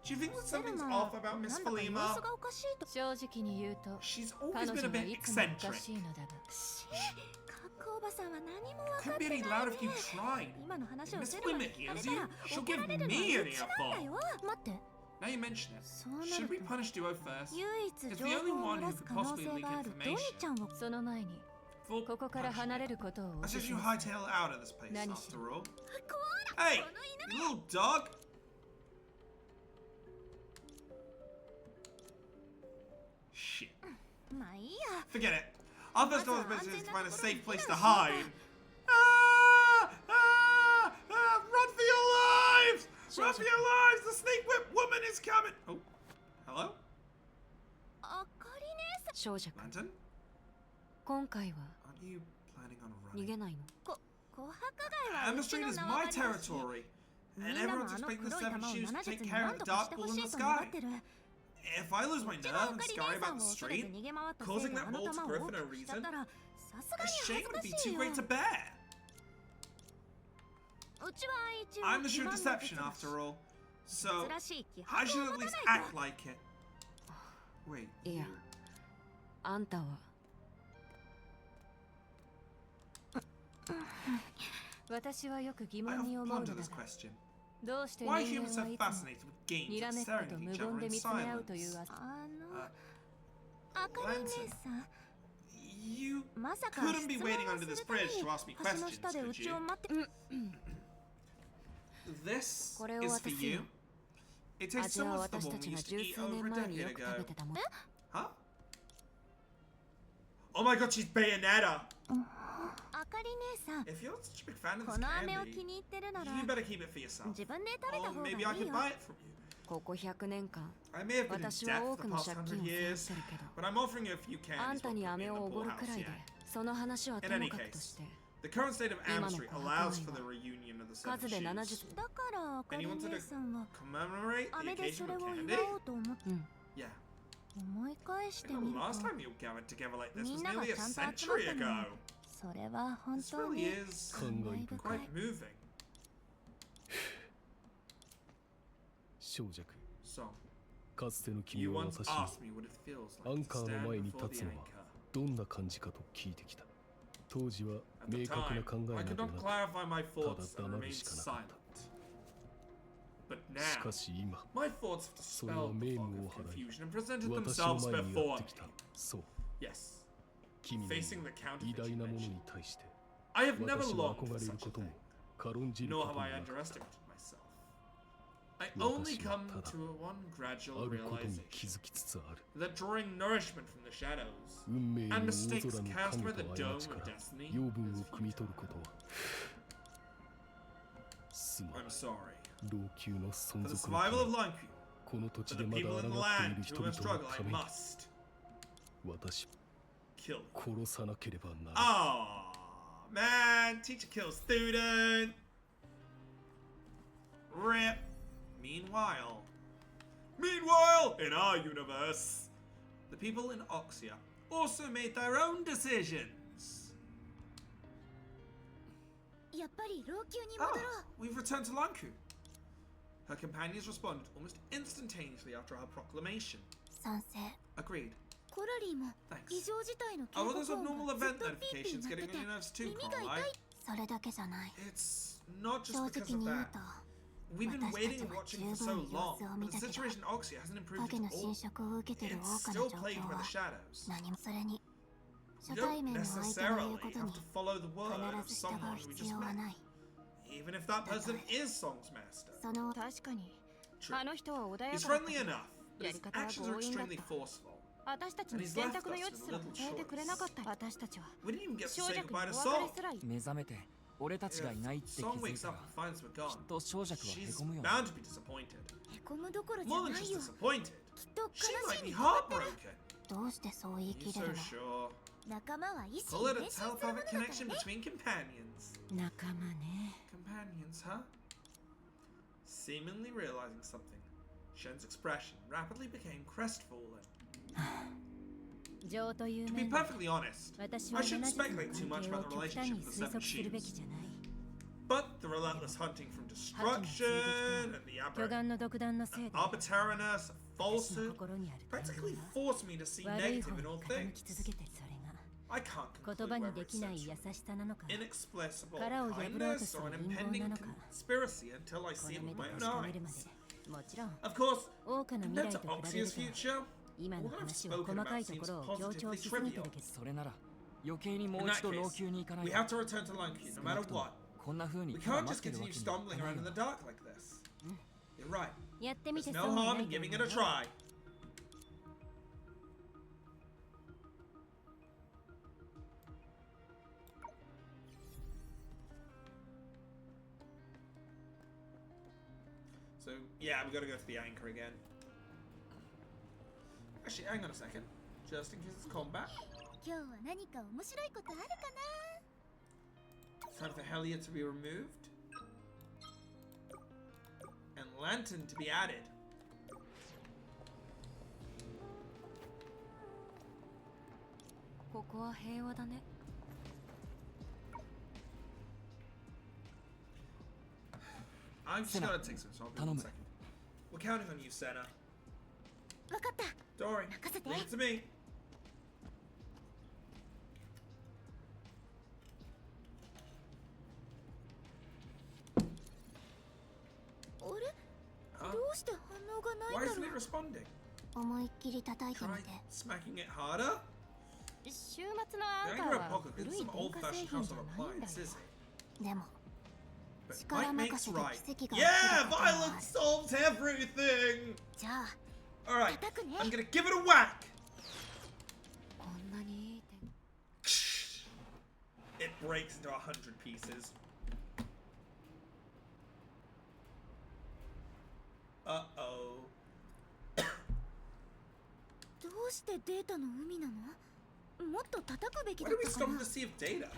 S1: do you think that
S3: セル
S1: something's
S3: マ
S1: off about
S3: な
S1: Miss
S3: んだか様
S1: Felima?
S3: 子がおかしいと。
S2: 正直に言うと
S1: She's
S2: 彼
S1: always
S2: 女
S1: been a
S2: が
S1: bit
S2: いつもおか
S1: eccentric.
S2: しいのだが
S3: 加工場さんは何も分か
S1: Couldn't
S3: って
S1: be
S3: な
S1: any
S3: い
S1: louder if you
S3: ね。
S1: tried.
S3: 今の話を
S1: Miss
S3: セルマ
S1: Felima
S3: に聞か
S1: hears
S3: れた
S1: you.
S3: ら
S1: She'll
S3: 怒ら
S1: give
S3: れるの
S1: me
S3: は
S1: an
S3: うちなんだよ。待って、
S1: Now you mention it.
S3: そうな
S1: Should
S3: る
S1: we
S3: と
S1: punish Duo first?
S3: 唯一
S1: It's
S3: 情
S1: the only
S3: 報を
S1: one
S3: 漏
S1: who
S3: らす
S1: could
S3: 可能
S1: possibly
S3: 性
S1: leak
S3: があるドニ
S1: information.
S3: ちゃんを。
S2: その前に
S1: For
S2: ここから離れることをお
S1: I
S2: 勧
S1: said
S2: め
S1: you
S2: する
S1: hightail out of this place
S2: Nani
S1: after all.
S3: こら
S1: Hey,
S3: この犬
S1: you little dog! Shit.
S3: まあいいや。
S1: Forget it. Our first order of
S3: Mother,
S1: business is to
S3: I'm
S1: find a
S3: not
S1: safe
S3: gonna
S1: place
S3: do
S1: to
S3: that.
S1: hide. Run for your lives! Run for your lives! The snake whip woman is coming! Oh, hello?
S3: あかり姉さん。
S2: 少女君
S1: Lantern?
S2: 今回は
S1: Aren't you planning on
S2: 逃
S1: running?
S2: げないの
S3: 琥珀街は
S1: Amber
S3: うち
S1: Street
S3: の
S1: is
S3: 縄
S1: my
S3: 張りだし。
S1: territory.
S3: み
S1: And
S3: んなも
S1: everyone's
S3: あの
S1: expecting the
S3: 黒い
S1: seven
S3: 玉を
S1: shoes to
S3: 7
S1: take
S3: 術に
S1: care
S3: 何
S1: of
S3: と
S1: the
S3: かして
S1: dark
S3: ほ
S1: bull
S3: し
S1: in the
S3: いと願
S1: sky.
S3: ってる。
S1: If I lose my
S3: うちが
S1: nerve
S3: あ
S1: and
S3: かり
S1: scurry
S3: 姉さ
S1: about
S3: ん
S1: the
S3: を恐れて
S1: street,
S3: 逃げ回ったせい
S1: causing
S3: で
S1: that
S3: あの
S1: bolt
S3: 玉
S1: to
S3: を
S1: grow
S3: 大
S1: for no
S3: きくしちゃ
S1: reason,
S3: ったらさすが
S1: a
S3: に
S1: shame
S3: 恥ず
S1: would
S3: か
S1: be
S3: しい
S1: too
S3: よ。
S1: great to bear.
S3: うちは一応
S1: I'm the
S3: 今
S1: sure
S3: の
S1: deception
S3: 術
S1: after all, so
S3: 珍しい気
S1: I
S3: 迫
S1: should
S3: を
S1: at
S3: 持
S1: least
S3: たない
S1: act
S3: と。
S1: like it. Wait,
S2: いやあんたは私はよく疑
S1: I
S2: 問に
S1: often
S2: 思うの
S1: ponder
S2: だ
S1: this
S2: が
S1: question.
S2: どうして人
S1: Why
S2: 間
S1: humans
S2: は
S1: are
S2: いつも
S1: fascinated with games
S2: にら
S1: of
S2: めっこ
S1: staring
S2: と
S1: at
S2: 無
S1: each
S2: 言
S1: other
S2: で
S1: in
S2: 見つめ合うという
S1: silence.
S2: 遊び
S3: あかり姉さん、
S1: You
S3: まさか
S1: couldn't
S3: 質
S1: be
S3: 問
S1: waiting
S3: を
S1: under
S3: す
S1: this
S3: るため
S1: bridge
S3: に
S1: to ask me
S3: 橋の
S1: questions,
S3: 下でう
S1: could
S3: ち
S1: you?
S3: を待って。
S1: This
S2: これを
S1: is for
S2: 渡すよ
S1: you. It tastes
S2: 味は
S1: similar to the
S2: 私
S1: one
S2: たち
S1: we
S2: が
S1: used to
S2: 十
S1: eat
S2: 数
S1: over
S2: 年
S1: a
S2: 前によ
S1: decade
S2: く食べ
S1: ago.
S2: てたもの
S1: Huh? Oh my god, she's Bayonetta!
S3: あかり姉さん、
S1: If you're such a big fan of
S3: こ
S1: this
S3: の飴を
S1: candy,
S3: 気に入ってるなら
S1: you better keep it for yourself.
S3: 自分で食べた
S1: Or
S3: 方がいい
S1: maybe
S3: よ
S1: I。could buy it from you.
S2: ここ100年間
S1: I may have been in
S2: 私は
S1: debt
S2: 多
S1: for
S2: く
S1: the
S2: の
S1: past
S2: 借
S1: hundred
S2: 金を背負
S1: years,
S2: ってるけど
S1: but I'm offering you a few
S2: あん
S1: candies
S2: た
S1: for
S2: に
S1: putting me
S2: 飴
S1: in the
S2: をおごる
S1: poorhouse
S2: くらいで
S1: here.
S2: その話は
S1: In
S2: とも
S1: any
S2: かくとし
S1: case,
S2: て
S1: The current state of amnesty allows for the reunion of the seven
S3: 数で
S1: shoes.
S3: 70だからあかり
S1: And you wanted
S3: 姉
S1: to
S3: さんは
S1: commemorate
S3: 飴
S1: the
S3: でそ
S1: occasion
S3: れ
S1: with
S3: を
S1: candy?
S3: 祝おうと思って
S1: Yeah.
S3: 思い返して
S1: I think
S3: み
S1: the
S3: る
S1: last
S3: と
S1: time you gathered together like this was
S3: みんなが
S1: nearly a
S3: ちゃんと集まった
S1: century
S3: の
S1: ago.
S3: それは本
S1: This
S3: 当
S1: really
S3: に
S1: is
S3: 感慨深
S1: quite
S3: い
S1: moving.
S6: 小弱
S1: So,
S6: かつての君
S1: you
S6: は
S1: once
S6: 私
S1: asked me what it feels
S6: ア
S1: like
S6: ン
S1: to
S6: カーの
S1: stand
S6: 前に
S1: before
S6: 立
S1: the
S6: つのは
S1: anchor.
S6: どんな感じかと聞いてきた。当時は
S1: At the
S6: 明確な
S1: time,
S6: 考え
S1: I
S6: な
S1: could
S6: ど
S1: not
S6: なく、
S1: clarify my thoughts
S6: ただ
S1: and
S6: 黙る
S1: remained
S6: しかなか
S1: silent.
S6: った。
S1: But
S6: し
S1: now,
S6: かし今、
S1: my thoughts have
S6: それは
S1: dispelled
S6: 名
S1: the
S6: 務
S1: fog
S6: を
S1: of
S6: 払い、
S1: confusion and presented
S6: 私の
S1: themselves
S6: 前にや
S1: before
S6: って
S1: me.
S6: きた。そう、
S1: Yes,
S6: 君の
S1: facing the count
S6: 偉
S1: of
S6: 大
S1: which
S6: な
S1: you
S6: もの
S1: mentioned.
S6: に対して、
S1: I have never
S6: 私は
S1: longed
S6: 憧
S1: for
S6: れる
S1: such
S6: こ
S1: a
S6: とも
S1: thing,
S6: 軽んじる
S1: nor
S6: こと
S1: have
S6: も
S1: I
S6: なかった。
S1: underestimated myself. I only
S6: 私は
S1: come
S6: ただ
S1: to one
S6: あ
S1: gradual
S6: ることに気
S1: realization
S6: づきつつある。
S1: that drawing nourishment from the shadows
S6: 運命に
S1: and
S6: 大
S1: mistakes
S6: 空の
S1: cast
S6: 神
S1: by
S6: と
S1: the
S6: 過
S1: dome
S6: ちか
S1: of
S6: ら
S1: destiny
S6: 養分を
S1: is
S6: 汲み
S1: futile.
S6: 取ることはすまない
S1: I'm sorry
S6: 老朽の存
S1: for the
S6: 続の
S1: survival
S6: た
S1: of
S6: め
S1: Lanku,
S6: この土地
S1: for
S6: で
S1: the
S6: まだ
S1: people in the
S6: 抗ってい
S1: land
S6: る
S1: who
S6: 人
S1: have
S6: 々の
S1: struggled.
S6: た
S1: I
S6: めに
S1: must
S6: 私
S1: kill.
S6: 殺さなければならない。
S1: Oh man, teacher kills student. Rip. Meanwhile, in our universe, the people in Oxia also made their own decisions.
S3: やっぱり老朽に戻
S1: Ah,
S3: ろう
S1: we've returned to Lanku. Her companions responded almost instantaneously after her proclamation.
S4: 賛成。
S1: Agreed.
S3: コラリーも
S1: Thanks.
S3: 異常事態の警
S1: Oh,
S3: 告
S1: there's
S3: 音
S1: abnormal
S3: がずっ
S1: event
S3: とピーピー
S1: notifications
S3: 鳴って
S1: getting
S3: て
S1: on your nerves too,
S3: 耳が
S1: Coraline.
S3: 痛い。
S4: それだけじゃない。
S1: It's not
S4: 正
S1: just
S4: 直
S1: because
S4: に
S1: of
S4: 言う
S1: that.
S4: と、
S1: We've been
S4: 私たち
S1: waiting
S4: は
S1: and
S4: 十
S1: watching
S4: 分
S1: for so
S4: 様
S1: long,
S4: 子を見
S1: but the
S4: たけど、
S1: situation in Oxia hasn't improved
S4: 影の
S1: at
S4: 侵
S1: all.
S4: 食を受けてる
S1: It's
S4: 桜
S1: still
S4: の状
S1: plagued
S4: 況
S1: by
S4: は
S1: the shadows.
S4: 何もそれに
S1: You
S4: 初対
S1: don't
S4: 面の相手の言
S1: necessarily
S4: うこと
S1: have
S4: に
S1: to follow the word of
S4: 必ず従
S1: someone
S4: う
S1: we
S4: 必
S1: just
S4: 要は
S1: met,
S4: ない。
S1: even if that person is Song's master.
S4: その
S2: 確かに
S1: True.
S2: あの人は穏や
S1: He's
S2: かだった
S1: friendly
S2: けど
S1: enough, but
S2: や
S1: his
S2: り方は
S1: actions are
S2: 強引だっ
S1: extremely
S2: た
S1: forceful.
S2: 私たち
S1: And
S2: に
S1: he's
S2: 選
S1: left
S2: 択の
S1: us
S2: 余地
S1: with
S2: す
S1: a
S2: ら
S1: little
S2: 与えてくれなかった
S1: choice.
S2: 私たちは
S1: We didn't even get to
S2: 少
S1: say
S2: 女に
S1: goodbye to
S2: お別
S1: Song.
S2: れすら
S7: 目覚めて俺たちがいないっ
S1: If
S7: て気
S1: Song
S7: づい
S1: wakes
S7: た
S1: up
S7: ら
S1: and finds we're
S7: き
S1: gone,
S7: っと小弱はへ
S1: she's
S7: こむよ
S1: bound to be disappointed.
S3: へこむどころじゃ
S1: More than
S3: ない
S1: just
S3: よ。
S1: disappointed.
S3: きっと
S1: She
S3: 悲
S1: might
S3: しい
S1: be
S3: に決まってる。
S1: heartbroken.
S4: どうしてそう言い
S1: You
S4: 切れ
S1: so
S4: るの？
S1: sure?
S3: 仲間は意志
S1: Call
S3: に
S1: it a
S3: 変身するもの
S1: telepathic
S3: だからね。
S1: connection between companions.
S2: 仲間ね
S1: Companions, huh? Seemingly realizing something, Shen's expression rapidly became crestfallen.
S2: 情という
S1: To
S2: 面
S1: be
S2: で
S1: perfectly honest,
S2: 私
S1: I
S2: は
S1: shouldn't
S2: 70の
S1: speculate too
S2: 関
S1: much
S2: 係を
S1: about the
S2: 極端
S1: relationship
S2: に
S1: of the
S2: 推
S1: Seven
S2: 測するべき
S1: Shoes.
S2: じゃない
S1: But the relentless hunting from
S2: ハチについてき
S1: destruction and the
S2: 巨
S1: aberrant
S2: 岩の独断のせいで
S1: arbitrariness,
S2: 私の
S1: falsehood
S2: 心にある感
S1: practically
S2: 情
S1: forced me to see
S2: が悪い
S1: negative
S2: 方
S1: in
S2: に
S1: all
S2: 傾き
S1: things.
S2: 続けてそれ
S1: I can't
S2: が
S1: conclude
S2: 言葉に
S1: whether
S2: で
S1: it's
S2: きない
S1: such
S2: 優しさなのか
S1: inexplicable
S2: 殻を破ろうと
S1: kindness
S2: する
S1: or an
S2: 陰謀
S1: impending
S2: なのか
S1: conspiracy until I
S2: こ
S1: see
S2: の
S1: it
S2: 目
S1: with
S2: で
S1: my
S2: 確
S1: own
S2: かめるま
S1: eyes.
S2: でもちろん
S1: Of course,
S2: 多くの
S1: compared
S2: 未来
S1: to
S2: と比べる
S1: Oxia's
S2: と
S1: future,
S2: 今
S1: all
S2: の
S1: that I've
S2: 話は
S1: spoken
S2: 細かい
S1: about
S2: と
S1: seems
S2: ころを強調
S1: positively
S2: しすぎてる
S1: trivial.
S2: けど
S7: それなら余計にも
S1: In
S7: う
S1: that
S7: 一度老
S1: case,
S7: 朽に行かない
S1: we
S7: と
S1: have to return to Lanky
S7: 少
S1: no
S7: な
S1: matter
S7: くとも
S1: what.
S7: こんな風に
S1: We
S7: ただ
S1: can't
S7: 待
S1: just
S7: ってるわ
S1: continue
S7: けにはいか
S1: stumbling
S7: ない
S1: around
S7: よ
S1: in the dark like this. You're right.
S2: やってみ
S1: There's
S2: て
S1: no
S2: 損は
S1: harm
S2: ない
S1: in
S2: と思
S1: giving
S2: う
S1: it a
S2: よ
S1: try. So, yeah, we gotta go to the anchor again. Actually, hang on a second. Just in case it's combat.
S3: 今日は何か面白いことあるか
S1: Time for Helia to be removed. And Lantern to be added.
S2: ここは平和だね
S1: I'm just
S7: Senna,
S1: gonna take some, so I'll be
S7: 頼
S1: one
S7: む。
S1: second. We're counting on you, Senna.
S3: な？わかった。
S1: Don't worry.
S3: 任せて。
S1: Leave it to me.
S3: あれ？
S1: Huh?
S3: どうして反応がない
S1: Why
S3: んだ
S1: isn't
S3: ろ
S1: it
S3: う？
S1: responding?
S4: 思いっきり叩いてみ
S1: Try
S4: て。
S1: smacking it harder?
S2: 週末の
S1: The
S2: アンカ
S1: Angry
S2: ーは
S1: Apocalypse
S2: 古
S1: is
S2: い
S1: some
S2: 電
S1: old
S2: 化製
S1: fashioned
S2: 品じ
S1: household
S2: ゃないんだ
S1: appliance,
S2: よ
S1: is it?
S4: でも
S1: But
S4: 力
S1: might
S4: 任
S1: makes
S4: せで
S1: right.
S4: 奇跡が起きる
S1: Yeah,
S4: こともある。
S1: violence solves everything!
S3: じゃあ
S1: Alright,
S3: 叩くね。
S1: I'm gonna give it a whack!
S2: こんなにいい点
S1: It breaks into 100 pieces. Uh-oh.
S3: どうしてデータの海なの？もっと叩くべき
S1: Why
S3: だ
S1: did
S3: っ
S1: we
S3: たか
S1: stop
S3: な
S1: the。sea of data?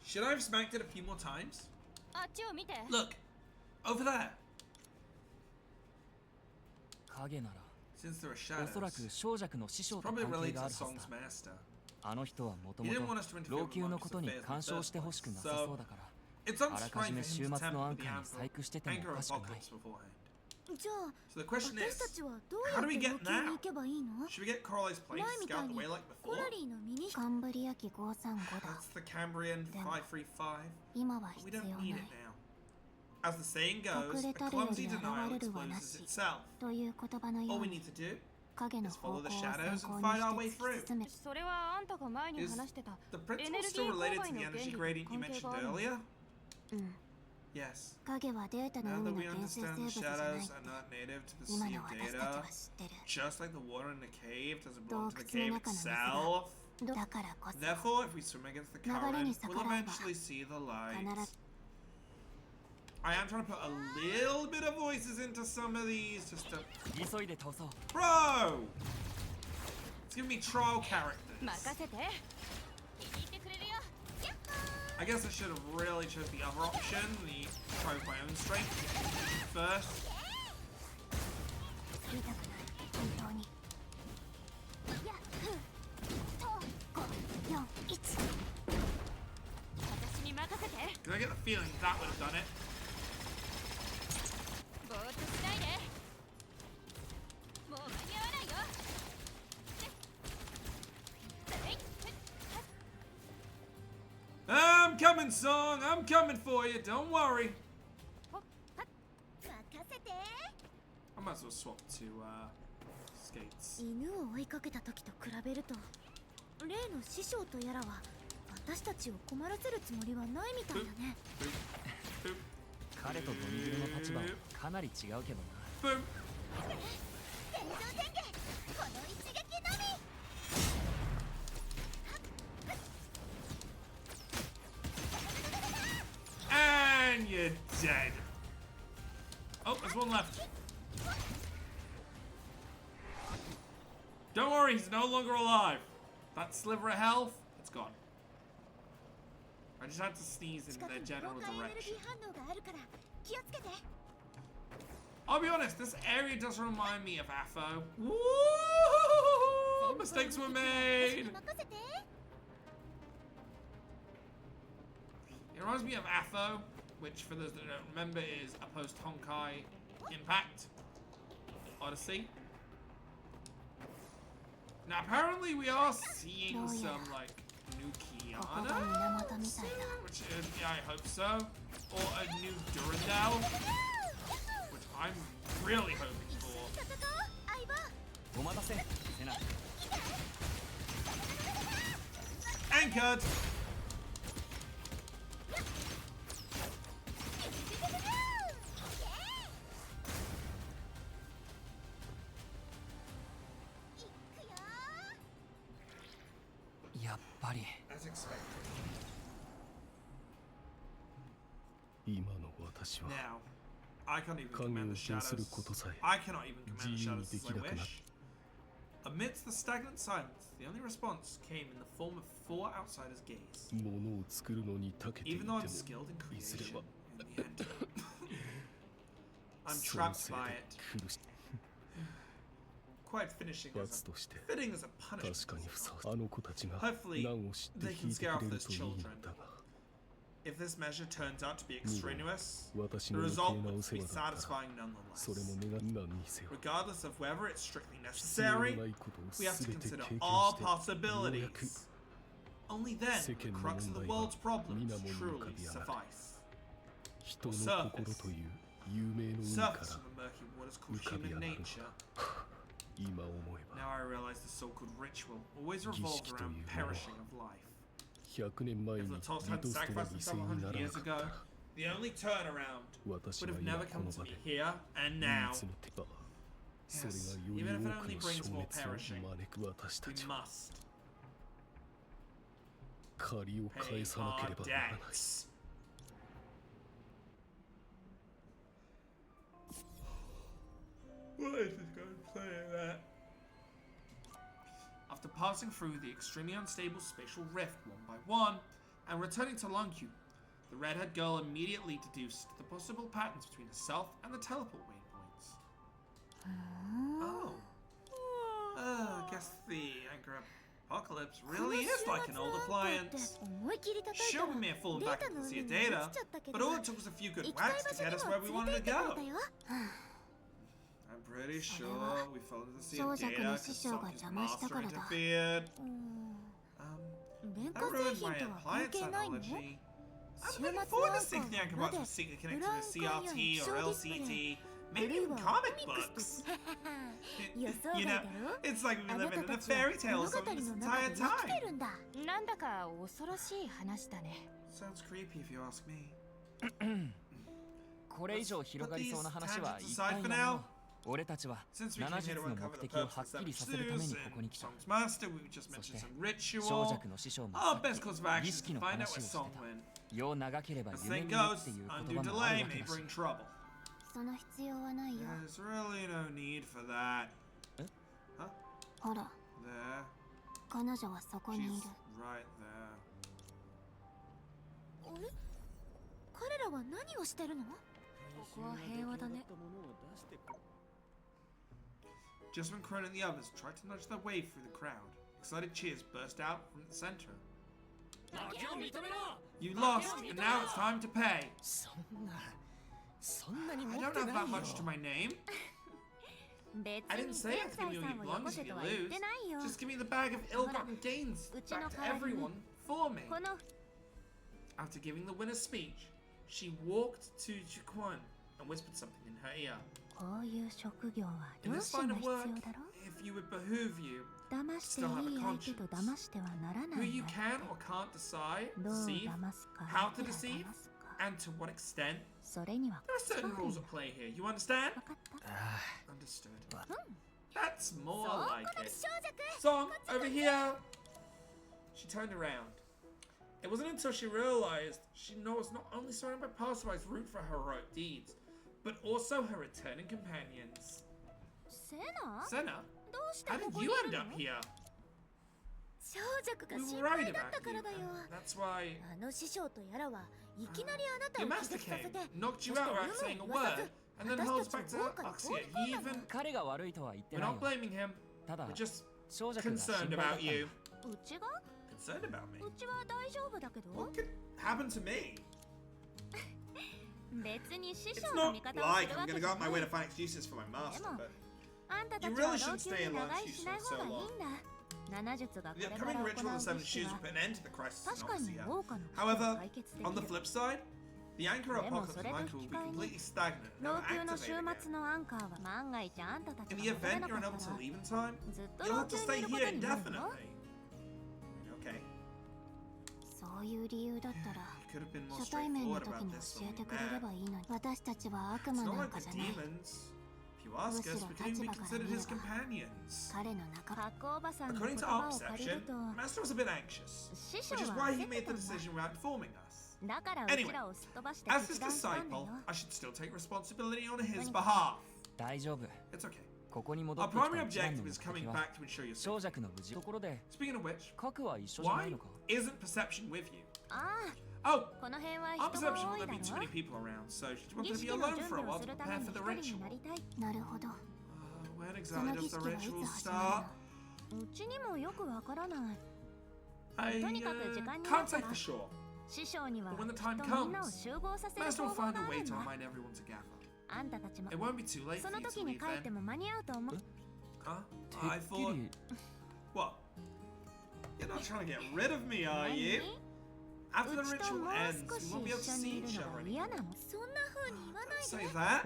S1: Should I have smacked it a few more times?
S3: あっちを見て。
S1: Look, over there.
S7: 影なら
S1: Since there are
S7: お
S1: shadows,
S7: そらく小弱の師匠
S1: it's
S7: と
S1: probably
S7: 関係
S1: related
S7: が
S1: to
S7: あ
S1: the
S7: るはず
S1: song's
S7: だ。
S1: master.
S7: あの人はもと
S1: He
S7: も
S1: didn't
S7: と
S1: want us to interfere
S7: 老
S1: with
S7: 朽の
S1: Marcus'
S7: ことに
S1: affairs in
S7: 干
S1: the
S7: 渉
S1: first
S7: してほしく
S1: place,
S7: なさ
S1: so
S7: そうだから
S1: it's
S7: あらかじめ
S1: unsurprising
S7: 週
S1: for him
S7: 末
S1: to
S7: の暗
S1: tempt the
S7: 会に細工してても
S1: anchor
S7: おかしくない。
S1: apocalypse beforehand.
S3: じゃあ
S1: So the question
S3: 私た
S1: is,
S3: ちはどうや
S1: how
S3: っ
S1: do we
S3: て
S1: get
S3: 路球に
S1: now?
S3: 行けばいいの？
S1: Should we get Coral's plane
S3: 前
S1: to
S3: みたい
S1: scout the
S3: に
S1: way like
S3: コ
S1: before?
S3: ラリーのミニ
S4: カンブリア紀535だ。
S1: That's the Cambrian
S4: でも
S1: 535.
S4: 今は
S1: But we
S4: 必要
S1: don't
S4: な
S1: need
S4: い
S1: it now. As the saying goes,
S4: 隠
S1: a
S4: れたるよ
S1: clumsy
S4: り現
S1: denial
S4: れるはな
S1: exposes
S4: し
S1: itself.
S4: という言葉のよ
S1: All
S4: う
S1: we
S4: に
S1: need to do
S4: 影の
S1: is
S4: 方
S1: follow
S4: 向を
S1: the
S4: 先
S1: shadows
S4: 行
S1: and
S4: に
S1: find our
S4: し
S1: way
S4: て突き
S1: through.
S4: 進め。
S3: それはあんたが前に
S1: Is
S3: 話してた
S1: the
S3: エネ
S1: principle
S3: ルギ
S1: still
S3: ー
S1: related
S3: 勾
S1: to
S3: 配
S1: the
S3: の
S1: energy
S3: 原理
S1: gradient
S3: と
S1: you
S3: 関係
S1: mentioned
S3: があるの？
S1: earlier?
S4: うん。
S1: Yes.
S4: 影はデータの
S1: Now
S4: 海
S1: that
S4: の
S1: we
S4: 原生
S1: understand
S4: 生
S1: the
S4: 物じゃない
S1: shadows
S4: って
S1: are not native to the
S4: 今
S1: sea
S4: の
S1: of
S4: 私たちは
S1: data,
S4: 知ってる。
S1: just like the water in the cave doesn't
S4: 洞
S1: belong to the
S4: 窟
S1: cave
S4: の中の水が
S1: itself.
S4: だからこそ
S1: Therefore, if we swim against the
S4: 流れに
S1: current,
S4: 逆
S1: we'll
S4: らえば
S1: eventually see the
S4: 必
S1: light.
S4: ず
S1: I am trying to put a little bit of voices into some of these just to...
S7: 急いで倒そう。
S1: Bro! It's giving me trial characters.
S3: 任せて。気に入ってくれるよ。やっほー。
S1: I guess I should have really chose the other option, the try with my own strength first.
S4: 見たくない本当に。やっふと541。
S3: 私に任せて。
S1: Because I get the feeling that would have done it.
S3: ぼーっとしないで。もう間に合わないよ。
S1: I'm coming, song! I'm coming for you, don't worry.
S3: 任せて。
S1: I might as well swap to skates.
S3: 犬を追いかけた時と比べると例の師匠とやらは私たちを困らせるつもりはないみたいだね。
S1: Boop,
S7: 彼とドニグルの立場はかなり違うけどな。
S1: boop.
S3: 天井宣言この一撃のみ。
S1: And you're dead. Oh, there's one left. Don't worry, he's no longer alive. That sliver of health, it's gone. I just had to sneeze in
S3: 近く
S1: their
S3: に
S1: general
S3: 崩壊エネルギ
S1: direction.
S3: ー反応があるから気をつけて。
S1: I'll be honest, this area does remind me of AFO. Woo! Mistakes were
S3: 私
S1: made.
S3: に任せて。
S1: It reminds me of AFO, which for those that don't remember is a post Honkai Impact Odyssey. Now apparently we are seeing some like new
S4: ここ
S1: Kiana,
S4: が源みたいだ。
S1: which is, yeah, I hope so, or a new Durandal, which I'm really hoping for.
S3: 戦おう相棒。
S7: お待たせ。セナ。
S1: Anchored.
S7: やっぱり
S1: As expected.
S6: 今の私は
S1: Now, I can't even
S6: 影
S1: command
S6: を
S1: the
S6: 封する
S1: shadows.
S6: ことさえ
S1: I cannot even command the
S6: 自由に
S1: shadows
S6: で
S1: as
S6: き
S1: I
S6: なくなった
S1: wish. Amidst the stagnant silence, the only response came in the form of four outsiders' gaze.
S6: 物を作るのに長けていて
S1: Even
S6: も
S1: though I'm skilled in
S6: いずれ
S1: creation,
S6: は
S1: in the end, I'm
S6: その
S1: trapped
S6: せい
S1: by
S6: で
S1: it.
S6: 苦し
S1: Quite finishing
S6: 罰
S1: as
S6: として
S1: fitting as a
S6: 確
S1: punishment.
S6: かにふさわしいあの子たちが
S1: Hopefully,
S6: 難を知って
S1: they
S6: 引
S1: can
S6: いて
S1: scare
S6: く
S1: off
S6: れる
S1: those
S6: といいん
S1: children.
S6: だが
S1: If this measure turns out to be extraneous,
S6: 私
S1: the
S6: の余
S1: result
S6: 計なお
S1: would
S6: 世
S1: be
S6: 話だったら
S1: satisfying
S6: それも
S1: nonetheless.
S6: 願う何にせよ
S1: Regardless of whether it's strictly
S6: 必要の
S1: necessary,
S6: ないことを
S1: we have to
S6: 全て
S1: consider
S6: 経験
S1: all
S6: してようやく
S1: possibilities. Only then
S6: 世
S1: will the
S6: 間の
S1: crux of the
S6: 問題は
S1: world's problems
S6: 皆もに浮
S1: truly
S6: かび上がる
S1: suffice.
S6: 人の心という有名の海か
S1: Surface
S6: ら
S1: of the murky waters called
S6: 浮かび
S1: human
S6: 上がるの
S1: nature.
S6: か今思え
S1: Now
S6: ば
S1: I realize the so-called ritual always revolved
S6: 儀式という
S1: around
S6: もの
S1: perishing of life.
S6: 100年前
S1: If
S6: に
S1: the
S6: リ
S1: Tost
S6: ト
S1: had
S6: ストが
S1: sacrificed
S6: 犠牲
S1: himself
S6: にな
S1: 100
S6: らな
S1: years
S6: かった
S1: ago,
S6: ら
S1: the only turnaround
S6: 私
S1: would
S6: は
S1: have
S6: 今
S1: never
S6: こ
S1: come
S6: の
S1: to
S6: 場
S1: me
S6: で
S1: here and
S6: 唯
S1: now.
S6: 一の手だそれ
S1: Yes,
S6: がより
S1: even if it
S6: 多く
S1: only
S6: の
S1: brings
S6: 消
S1: more
S6: 滅
S1: perishing,
S6: を招く私た
S1: we
S6: ちは
S1: must
S6: 借りを
S1: pay
S6: 返さなけ
S1: our
S6: ればならない
S1: debts. What is this going to play that? After passing through the extremely unstable spatial rift one by one, and returning to Longyu, the redhead girl immediately deduced the possible patterns between herself and the teleport waypoints. Oh. I guess the Anchor Apocalypse really is like an old appliance. Sure, we may have fallen back into the sea of data, but all it took was a few good whacks to get us where we wanted to go. I'm pretty sure we fell into the sea of data because Sokka's master interfered. That ruined my appliance analogy. I'm looking forward to seeing the Anchor Box was secretly connected to CRT or LCT, maybe even comic books. You know, it's like we've been living in a fairy tale or something this entire time.
S2: なんだか恐ろしい話だね。
S1: Sounds creepy if you ask me.
S7: これ以上広がりそうな話は一体なの。俺たちは7術の目的をはっきりさせるためにここに来た。そして小弱の師匠も儀式の話をしてた。よう長ければ夢見るっていう言葉もあるわけだし。
S4: その必要はないよ。
S1: There's really no need for that.
S4: ほら、
S1: There.
S4: 彼女はそこにいる。
S1: She's right there.
S3: あれ？彼らは何をしてるの？ここは平和だね。
S1: Just when Crone and the others tried to nudge their way through the crowd, excited cheers burst out from the center. You lost, and now it's time to pay. I don't have that much to my name. I didn't say I'd give you all your belongings if you lose. Just give me the bag of ill-gotten gains back to everyone for me. After giving the winner's speech, she walked to Juquan and whispered something in her ear.
S3: こういう職業は
S1: In
S3: 良
S1: this
S3: 心
S1: line
S3: が
S1: of
S3: 必要
S1: work,
S3: だろ？
S1: if you would behoove you,
S3: 騙していい相手と騙してはならない
S1: who
S3: ん
S1: you
S3: だ。
S1: can or can't decide,
S3: どう
S1: deceive,
S3: 騙すか、
S1: how to
S3: いくら
S1: deceive,
S3: 騙すか。
S1: and to what extent.
S3: それには
S1: There are certain
S3: コツ
S1: rules
S3: が
S1: at play here. You understand?
S3: 分かった。
S1: Understood. That's more
S4: そう
S1: like
S4: この
S1: it.
S4: 小弱。
S1: Song, over here! She turned around. It wasn't until she realized she was not only surrounded by passersby root for her heroic deeds, but also her returning companions.
S3: セナ？
S1: Senna,
S3: どうして
S1: how
S3: こ
S1: did
S3: こに
S1: you
S3: い
S1: end
S3: るの？
S1: up here?
S4: 小弱が
S1: We
S4: 心
S1: were
S4: 配
S1: right
S4: だっ
S1: about
S4: たからだよ。
S1: you. That's why
S4: あの師匠とやらはいきなりあなた
S1: your
S4: を
S1: master
S4: 気絶させ
S1: came,
S4: て、
S1: knocked you
S4: そして
S1: out without
S4: 有
S1: saying
S4: 無
S1: a
S4: 言わさ
S1: word,
S4: ず
S1: and then
S4: 私
S1: holds
S4: たち
S1: back
S4: を
S1: to
S4: 豪華に放
S1: Oxia.
S4: り
S1: He
S4: 込んだの。
S1: even...
S7: 彼が悪いとは言って
S1: We're
S7: ない
S1: not
S7: よ。
S1: blaming him.
S7: ただ
S1: We're just
S7: 小弱が心
S1: concerned
S7: 配だった
S1: about
S7: ん
S1: you.
S3: うちが？
S1: Concerned about me?
S3: うちは大丈夫だけど。
S1: What could happen to me?
S3: 別に師
S1: It's
S3: 匠の
S1: not
S3: 味方をす
S1: like
S3: る
S1: I'm
S3: わけ
S1: gonna
S3: じ
S1: go
S3: ゃ
S1: out
S3: な
S1: my
S3: い。
S1: way to find excuses for my master, but
S3: あんたた
S1: You
S3: ちは
S1: really
S3: 老
S1: shouldn't
S3: 朽
S1: stay
S3: に
S1: in
S3: 長
S1: Long's
S3: 居
S1: shoes
S3: しない
S1: for
S3: 方
S1: so
S3: がいい
S1: long.
S3: んだ。7術がこ
S1: the
S3: れから
S1: upcoming
S3: 行
S1: ritual
S3: う
S1: of the Seven
S3: 儀式
S1: Shoes
S3: は
S1: will put an end to the crisis
S3: 確か
S1: in
S3: に
S1: Oxia.
S3: 豪華の
S1: However,
S3: 解決で
S1: on
S3: き
S1: the
S3: る。
S1: flip side, the Anchor
S3: でも
S1: Apocalypse
S3: それと
S1: Anchor
S3: 引
S1: will
S3: き
S1: be
S3: 換えに
S1: completely stagnant and
S3: 老
S1: never
S3: 朽の
S1: activated
S3: 週
S1: again.
S3: 末のアンカーは万が一あんたたち
S1: In
S3: が
S1: the
S3: 戻れ
S1: event
S3: な
S1: you're
S3: か
S1: unable
S3: った
S1: to
S3: ら
S1: leave in time,
S3: ずっと
S1: you'll
S3: 老
S1: have to
S3: 朽
S1: stay
S3: にいるこ
S1: here
S3: とになるの？
S1: indefinitely. Okay.
S4: そういう理由だったら
S1: You could have been more
S4: 初対面の
S1: straightforward
S4: 時
S1: about
S4: に
S1: this
S4: 教
S1: when
S4: えて
S1: we
S4: くれれ
S1: met.
S4: ばいいのに。私たちは悪
S1: It's
S4: 魔
S1: not
S4: なん
S1: like
S4: か
S1: we're
S4: じゃない。
S1: demons. If you ask us, we could even be considered his companions.
S4: 彼の仲間。
S3: 格好おばさんの
S1: According
S3: 言
S1: to
S3: 葉
S1: our
S3: を借りる
S1: perception,
S3: と
S1: Master was a bit anxious,
S3: 師匠
S1: which is
S3: は
S1: why
S3: 焦
S1: he
S3: って
S1: made
S3: た
S1: the
S3: んだ。
S1: decision without informing us.
S3: だからう
S1: Anyway,
S3: ちらをすっ飛ばして
S1: As
S3: 決
S1: his
S3: 断したんだよ。
S1: disciple, I should still take responsibility on his behalf.
S7: 大丈夫。
S1: It's okay.
S7: ここに戻
S1: Our
S7: ってきた
S1: primary
S7: 一番の
S1: objective
S7: 目
S1: is
S7: 的
S1: coming
S7: は
S1: back to ensure your
S7: 小
S1: safety.
S7: 弱の無事ところで
S1: Speaking of which,
S7: 核は一緒じゃない
S1: why
S7: のか？
S1: isn't perception with you?
S3: あ
S1: Oh,
S3: あ、この辺は
S1: our
S3: 人が
S1: perception
S3: 多
S1: will
S3: い
S1: there
S3: だ
S1: be too
S3: ろ
S1: many。people around, so she
S3: 儀
S1: wanted to be
S3: 式の
S1: alone
S3: 準
S1: for a
S3: 備を
S1: while
S3: す
S1: to
S3: るため
S1: prepare
S3: に
S1: for the
S3: 一人に
S1: ritual.
S3: なりたい。
S4: なるほど。
S1: When
S4: そ
S1: exactly
S4: の
S1: does
S4: 儀
S1: the
S4: 式はいつ
S1: ritual
S4: 始ま
S1: start?
S4: るの？
S3: うちにもよくわからない。
S1: I
S3: とにかく時間にな
S1: can't
S3: った
S1: say
S3: ら
S1: for sure.
S3: 師匠には
S1: But when the
S3: きっ
S1: time
S3: とみんなを
S1: comes,
S3: 集合させる
S1: Master
S3: 方
S1: will
S3: 法
S1: find
S3: が
S1: a
S3: あ
S1: way
S3: るん
S1: to
S3: だ。
S1: remind everyone together.
S3: あんたたちも
S1: It won't be too late
S3: そ
S1: for
S3: の
S1: you to
S3: 時に
S1: leave
S3: 帰って
S1: then.
S3: も間に合うと思う。
S1: Huh?
S7: て
S1: I
S7: っき
S1: thought...
S7: り
S1: What? You're not trying to get rid of me, are you?
S3: 何？
S1: After the
S3: うちと
S1: ritual
S3: もう
S1: ends,
S3: 少
S1: we
S3: し
S1: won't be able to
S3: 一緒に
S1: see
S3: いる
S1: each
S3: の
S1: other
S3: が
S1: anymore.
S3: 嫌なの？
S4: そんな風に言わない
S1: Say
S4: で。
S1: that?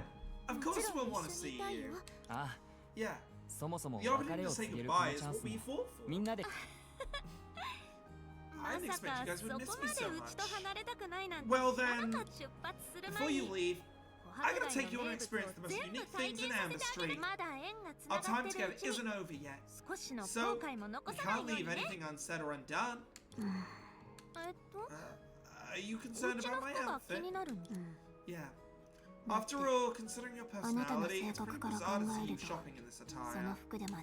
S1: Of
S4: も
S1: course
S4: ちろ
S1: we'll
S4: ん
S1: want to
S4: 一緒に
S1: see
S4: いたい
S1: you.
S4: よ。
S7: あ
S1: Yeah.
S7: そもそも
S1: The
S7: 別
S1: opportunity
S7: れ
S1: to
S7: を
S1: say
S7: 告げるこの
S1: goodbye
S7: チ
S1: is
S7: ャン
S1: what
S7: ス
S1: we
S7: に
S1: fought for.
S7: みんなで
S1: I
S3: ま
S1: didn't
S3: さ
S1: expect
S3: か
S1: you guys
S3: そ
S1: would
S3: こ
S1: miss
S3: ま
S1: me
S3: で
S1: so
S3: うちと
S1: much.
S3: 離れたくないなんて。
S1: Well
S3: あ
S1: then,
S3: なた出発する
S1: before
S3: 前
S1: you
S3: に
S1: leave,
S3: 琥
S1: I
S3: 珀
S1: gotta
S3: 街
S1: take
S3: の
S1: you on
S3: 名
S1: an
S3: 物
S1: experience
S3: を
S1: the most
S3: 全部
S1: unique
S3: 体
S1: things
S3: 験
S1: in
S3: させてあげ
S1: Amber
S3: る。
S1: Street.
S3: まだ縁がつ
S1: Our
S3: なが
S1: time
S3: ってる
S1: together
S3: うちに
S1: isn't over yet,
S3: 少しの後
S1: so
S3: 悔も残
S1: we
S3: さない
S1: can't
S3: ように
S1: leave
S3: ね。
S1: anything unsaid or undone.
S3: と
S1: Are you
S3: う
S1: concerned
S3: ちの
S1: about my
S3: 服が気
S1: outfit?
S3: になるの。
S1: Yeah. After all, considering your
S4: あなたの
S1: personality,
S4: 性
S1: it's
S4: 格
S1: pretty
S4: から考
S1: bizarre to see
S4: え
S1: you
S4: ると、
S1: shopping in this
S4: その
S1: attire.
S4: 服でま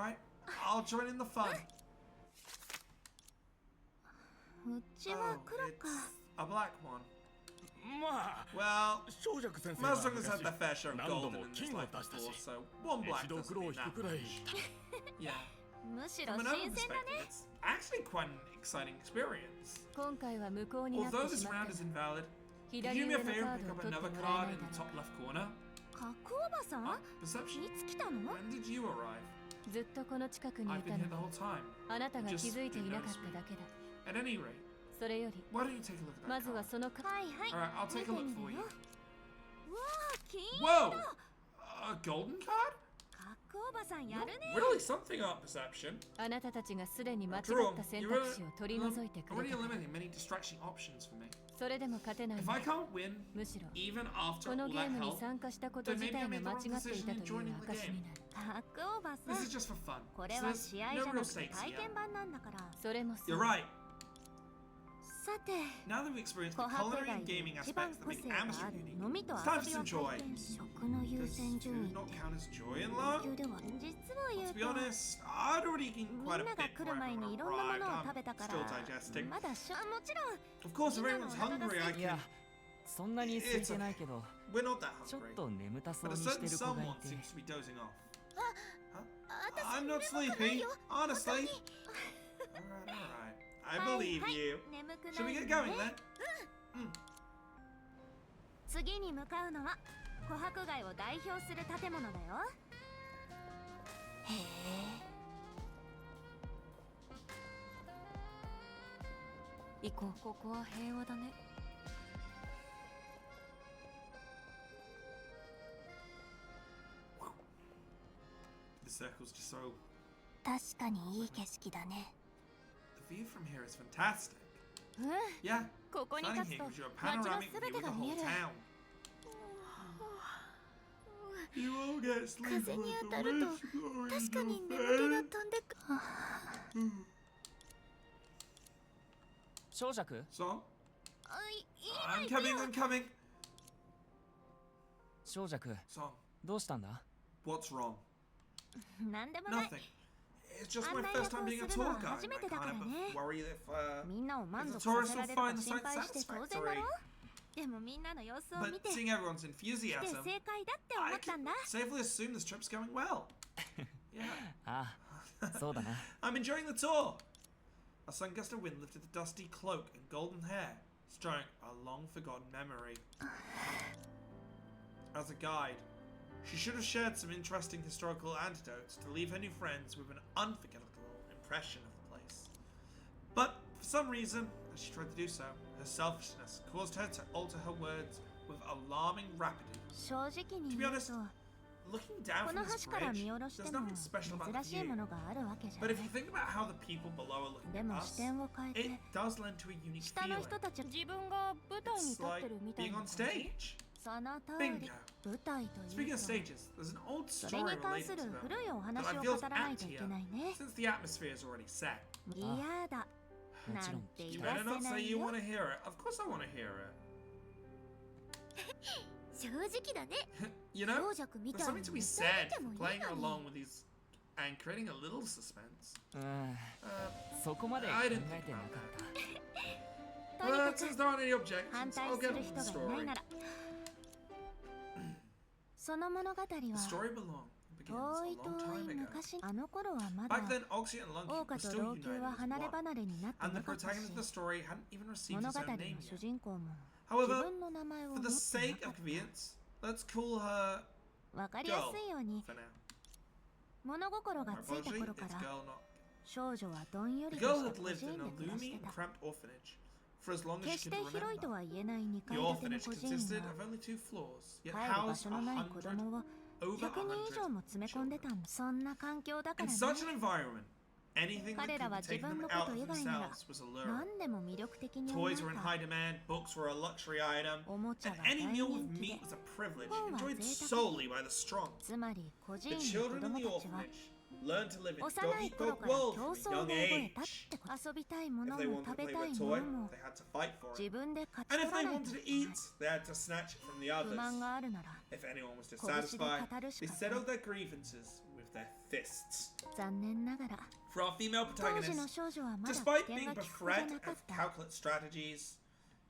S1: Alright, I'll join in the fun.
S3: うちは黒か。
S1: It's a black one.
S6: まあ
S1: Well,
S6: 小弱先生
S1: most
S6: は
S1: of us had their fair share of
S6: 何度
S1: gold
S6: も
S1: in this
S6: 金を
S1: life
S6: 出したし
S1: before, so one black
S6: 一度
S1: doesn't
S6: 黒を
S1: mean
S6: 引
S1: that
S6: くくらい
S1: Yeah.
S3: むしろ
S1: From
S3: 新
S1: another
S3: 鮮だ
S1: perspective,
S3: ね
S1: it's actually quite an exciting experience.
S2: 今回は無効になっ
S1: Although
S2: て
S1: this
S2: しま
S1: round
S2: った
S1: is invalid, could
S2: 左
S1: you do
S2: 上
S1: me
S2: の
S1: a
S2: カ
S1: favor
S2: ー
S1: and
S2: ド
S1: pick
S2: を
S1: up
S2: 取って
S1: another
S2: もらえ
S1: card
S2: ない
S1: in
S2: だ
S1: the
S2: ろ
S1: top left corner?
S3: 角おばさん
S1: Perception?
S3: いつ来たの
S1: When did you arrive?
S2: うずっとこの近くにい
S1: I've
S2: た
S1: been
S2: の
S1: here the
S2: に
S1: whole time.
S2: あなたが気づいていなかっただけだ
S1: At any rate,
S2: それより
S1: why don't you take a look at
S2: ま
S1: that
S2: ずは
S1: card?
S2: そのカ
S3: はいはい
S1: Alright, I'll take a
S3: 見て
S1: look
S3: み
S1: for
S3: る
S1: you.
S3: よわあ金
S1: Whoa! A golden card?
S3: 角おばさんやるね
S1: Really something art perception.
S2: あなたたちがすでに間違
S1: After all,
S2: った選
S1: you're
S2: 択肢を取り除いてく
S1: already
S2: れたから
S1: eliminating many distraction options for me.
S2: それでも勝てない
S1: If
S2: の
S1: I can't win,
S2: むしろ
S1: even after
S2: こ
S1: all
S2: のゲー
S1: that
S2: ムに
S1: help,
S2: 参加したこと自体が間違っていたという証になる
S3: 角おばさ
S1: this
S3: ん
S1: is just for fun.
S3: これ
S1: So
S3: は
S1: there's
S3: 試合じゃ
S1: no
S3: な
S1: real
S3: くて
S1: stakes
S3: 体
S1: here.
S3: 験版なんだから
S2: それもそ
S1: You're
S2: う
S1: right.
S3: さて
S1: Now that we've experienced
S3: 琥
S1: the
S3: 珀
S1: culinary
S3: 街
S1: and
S3: で
S1: gaming
S3: 一番
S1: aspects that
S3: 個
S1: make
S3: 性があ
S1: Amazon
S3: る
S1: unique,
S3: 飲みと
S1: it's time
S3: 遊
S1: for
S3: び
S1: some
S3: を
S1: joy.
S3: 体験食の優
S1: Does
S3: 先順
S1: food
S3: 位
S1: not count as joy in
S3: 高
S1: love?
S3: 級では実を言
S1: To
S3: う
S1: be
S3: と
S1: honest, I'd already eaten
S3: みん
S1: quite
S3: な
S1: a
S3: が
S1: bit
S3: 来
S1: before
S3: る前
S1: everyone
S3: にいろんなも
S1: arrived.
S3: のを
S1: I'm
S3: 食べたから
S1: still digesting.
S3: まだもちろん
S1: Of course, if
S3: みんなの
S1: everyone's
S3: お腹が
S1: hungry,
S3: 空
S1: I
S3: いて
S7: いや
S1: can.
S7: そんなに空いてないけど
S1: We're not that
S7: ちょっ
S1: hungry.
S7: と眠たそう
S1: But a
S7: にして
S1: certain
S7: る子がい
S1: someone
S7: て
S1: seems to be dozing off.
S3: 私
S1: I'm not
S3: 眠くない
S1: sleepy,
S3: よ
S1: honestly.
S3: 本当に
S1: Alright, alright. I believe
S3: はい
S1: you.
S3: 眠く
S1: Shall
S3: な
S1: we
S3: い
S1: get
S3: の
S1: going
S3: ね
S1: then?
S3: 次に向かうのは琥珀街を代表する建物だよへえ
S2: 行こうここは平和だね
S1: The circle's just so.
S4: 確かにいい景色だね
S1: The view from here is fantastic.
S2: うん
S1: Yeah,
S2: ここに
S1: standing
S2: 立つ
S1: here
S2: と
S1: gives you a
S2: 街の
S1: panoramic
S2: すべ
S1: view
S2: て
S1: of the
S2: が見え
S1: whole
S2: る
S1: town. You all get sleep
S4: 風に
S1: like
S4: 当
S1: the
S4: たると
S1: wind blowing
S4: 確か
S1: in
S4: に
S1: your
S4: 眠気が
S1: face.
S4: 飛んでく
S7: 小弱
S1: So,
S3: いい
S1: I'm coming, I'm coming.
S7: 小弱
S1: So,
S7: どうしたんだ
S1: what's wrong?
S3: なんでもない
S1: Nothing. It's just my first time being a tour guide. I can't help but worry if
S3: みんなを満
S1: if
S3: 足
S1: the
S3: さ
S1: tourists
S3: せら
S1: will
S3: れるか
S1: find the
S3: 心
S1: site
S3: 配して当然だ
S1: satisfactory.
S3: ろでもみんなの様子を
S1: But
S3: 見て
S1: seeing everyone's
S3: 来て
S1: enthusiasm,
S3: 正解だって思
S1: I
S3: ったん
S1: can
S3: だ
S1: safely assume this trip's going well. Yeah.
S7: ああそうだな
S1: I'm enjoying the tour. A sun gust of wind lifted the dusty cloak and golden hair, stirring a long forgotten memory. As a guide, she should have shared some interesting historical anecdotes to leave her new friends with an unforgettable impression of the place. But for some reason, as she tried to do so, her selfishness caused her to alter her words with alarming rapidity.
S3: 正直に
S1: To be
S3: 言う
S1: honest,
S3: と
S1: looking down
S3: こ
S1: from
S3: の
S1: this
S3: 橋から
S1: bridge,
S3: 見下ろして
S1: there's
S3: も
S1: nothing special about the
S3: 珍しいも
S1: view.
S3: のがあるわけじゃ
S1: But
S3: ない
S1: if you think about how the people below are looking
S3: で
S1: at
S3: も
S1: us,
S3: 視点を変え
S1: it
S3: て
S1: does lend to a unique
S3: 下の
S1: feeling.
S3: 人たち
S2: 自分が舞台に
S1: It's
S2: 立って
S1: like
S2: るみたい
S1: being
S2: な
S1: on
S2: 感じ
S1: stage.
S3: その通
S1: Bingo.
S3: り舞台とい
S1: Speaking
S3: う
S1: of
S3: と
S1: stages, there's an old
S3: それ
S1: story
S3: に関
S1: related
S3: す
S1: to
S3: る
S1: them
S3: 古いお
S1: that
S3: 話
S1: I
S3: を
S1: feel
S3: 語らない
S1: apt
S3: とい
S1: here,
S3: けないね
S1: since the atmosphere is already set.
S3: 嫌だ
S7: もちろん
S3: なんて
S7: 聞き
S1: You
S7: たい
S1: better
S3: 言わ
S1: not
S3: せな
S1: say
S3: い
S1: you
S3: よ
S1: want to hear it. Of course I want to hear it.
S4: 正直だね
S1: You know,
S4: 強弱み
S1: there's
S4: たい
S1: something
S4: に
S1: to
S4: 見
S1: be
S4: せ
S1: said
S4: て
S1: for
S4: もいい
S1: playing
S4: のに
S1: along with these and creating a little suspense.
S7: うん、
S1: Uh,
S7: そこまで考
S1: I
S7: え
S1: didn't
S7: て
S1: think
S7: な
S1: about
S7: かっ
S1: that.
S3: とに
S1: But
S3: か
S1: since
S3: く
S1: there aren't any
S3: 反
S1: objections,
S3: 対
S1: I'll
S3: す
S1: get
S3: る
S1: on
S3: 人
S1: with
S3: が
S1: the
S3: いない
S1: story.
S3: ならその物語
S1: The
S3: は
S1: story belong begins
S3: 遠
S1: a
S3: い
S1: long
S3: 遠
S1: time
S3: い
S1: ago.
S3: 昔あの頃はまだ
S1: Back then, Oxy and
S3: 王
S1: Lunky
S3: 家
S1: were
S3: と
S1: still
S3: 老朽
S1: united
S3: は
S1: as
S3: 離れ
S1: one,
S3: 離れになって
S1: and
S3: な
S1: the
S3: かったし
S1: protagonist of the story hadn't even received
S3: 物
S1: his
S3: 語
S1: own
S3: の
S1: name
S3: 主
S1: yet.
S3: 人公も自
S1: However,
S3: 分の名前を
S1: for
S3: 持
S1: the
S3: ってな
S1: sake
S3: か
S1: of
S3: っ
S1: convenience, let's call her
S3: たわかりやすいように
S1: for now.
S3: 物心が
S1: My
S3: ついた
S1: apology,
S3: 頃か
S1: it's
S3: ら
S1: girl, not.
S3: 少女はどんよ
S1: The
S3: りと
S1: girl
S3: した
S1: had
S3: 孤
S1: lived
S3: 児院
S1: in
S3: で
S1: a
S3: 暮らし
S1: gloomy
S3: て
S1: and
S3: た
S1: cramped orphanage for as long as
S3: 決
S1: she
S3: し
S1: could
S3: て広いと
S1: remember.
S3: は言えない2
S1: The
S3: 階建ての
S1: orphanage
S3: 孤児院
S1: consisted
S3: は
S1: of only 2 floors, yet
S3: 帰る場
S1: housed
S3: 所のない子
S1: 100,
S3: 供を
S1: over
S3: 100人以上
S1: 100
S3: も詰め込んでたんだそんな環境だか
S1: In
S3: ら
S1: such
S3: ね
S1: an environment, anything that
S3: 彼らは
S1: could take
S3: 自分
S1: them
S3: の
S1: out
S3: こと
S1: of
S3: 以外なら
S1: themselves was alluring.
S3: 何でも魅力的に思え
S1: Toys were in
S3: た
S1: high demand, books were a luxury item,
S3: おもちゃ
S1: and
S3: は大
S1: any
S3: 人
S1: meal with
S3: 気で
S1: meat was a privilege,
S3: 本は
S1: enjoyed
S3: 贅沢
S1: solely by the strong.
S3: つまり孤児
S1: The
S3: 院の子
S1: children in
S3: 供
S1: the
S3: たちは
S1: orphanage learned to live in
S3: 幼い
S1: dog-eat-dog
S3: 頃から
S1: world
S3: 競
S1: from
S3: 争
S1: a
S3: を
S1: young
S3: 覚えたっ
S1: age.
S3: てこと遊びたいも
S1: If
S3: の
S1: they
S3: も
S1: wanted
S3: 食
S1: to
S3: べ
S1: play
S3: た
S1: with
S3: い
S1: a
S3: も
S1: toy,
S3: のも
S1: they had to fight for
S3: 自
S1: it.
S3: 分で勝ち
S1: And
S3: 取
S1: if
S3: ら
S1: they
S3: ない
S1: wanted
S3: と
S1: to
S3: いけない
S1: eat, they had to snatch it from the
S3: 不満
S1: others.
S3: があるなら
S1: If anyone was
S3: 拳で
S1: dissatisfied,
S3: 語るし
S1: they
S3: かない
S1: settled their grievances with their fists.
S3: 残念ながら
S1: For our female
S3: 当時の
S1: protagonist,
S3: 少女はまだ
S1: despite
S3: 危険
S1: being
S3: が利く子じゃ
S1: bereft
S3: なかっ
S1: of
S3: た
S1: calculate strategies,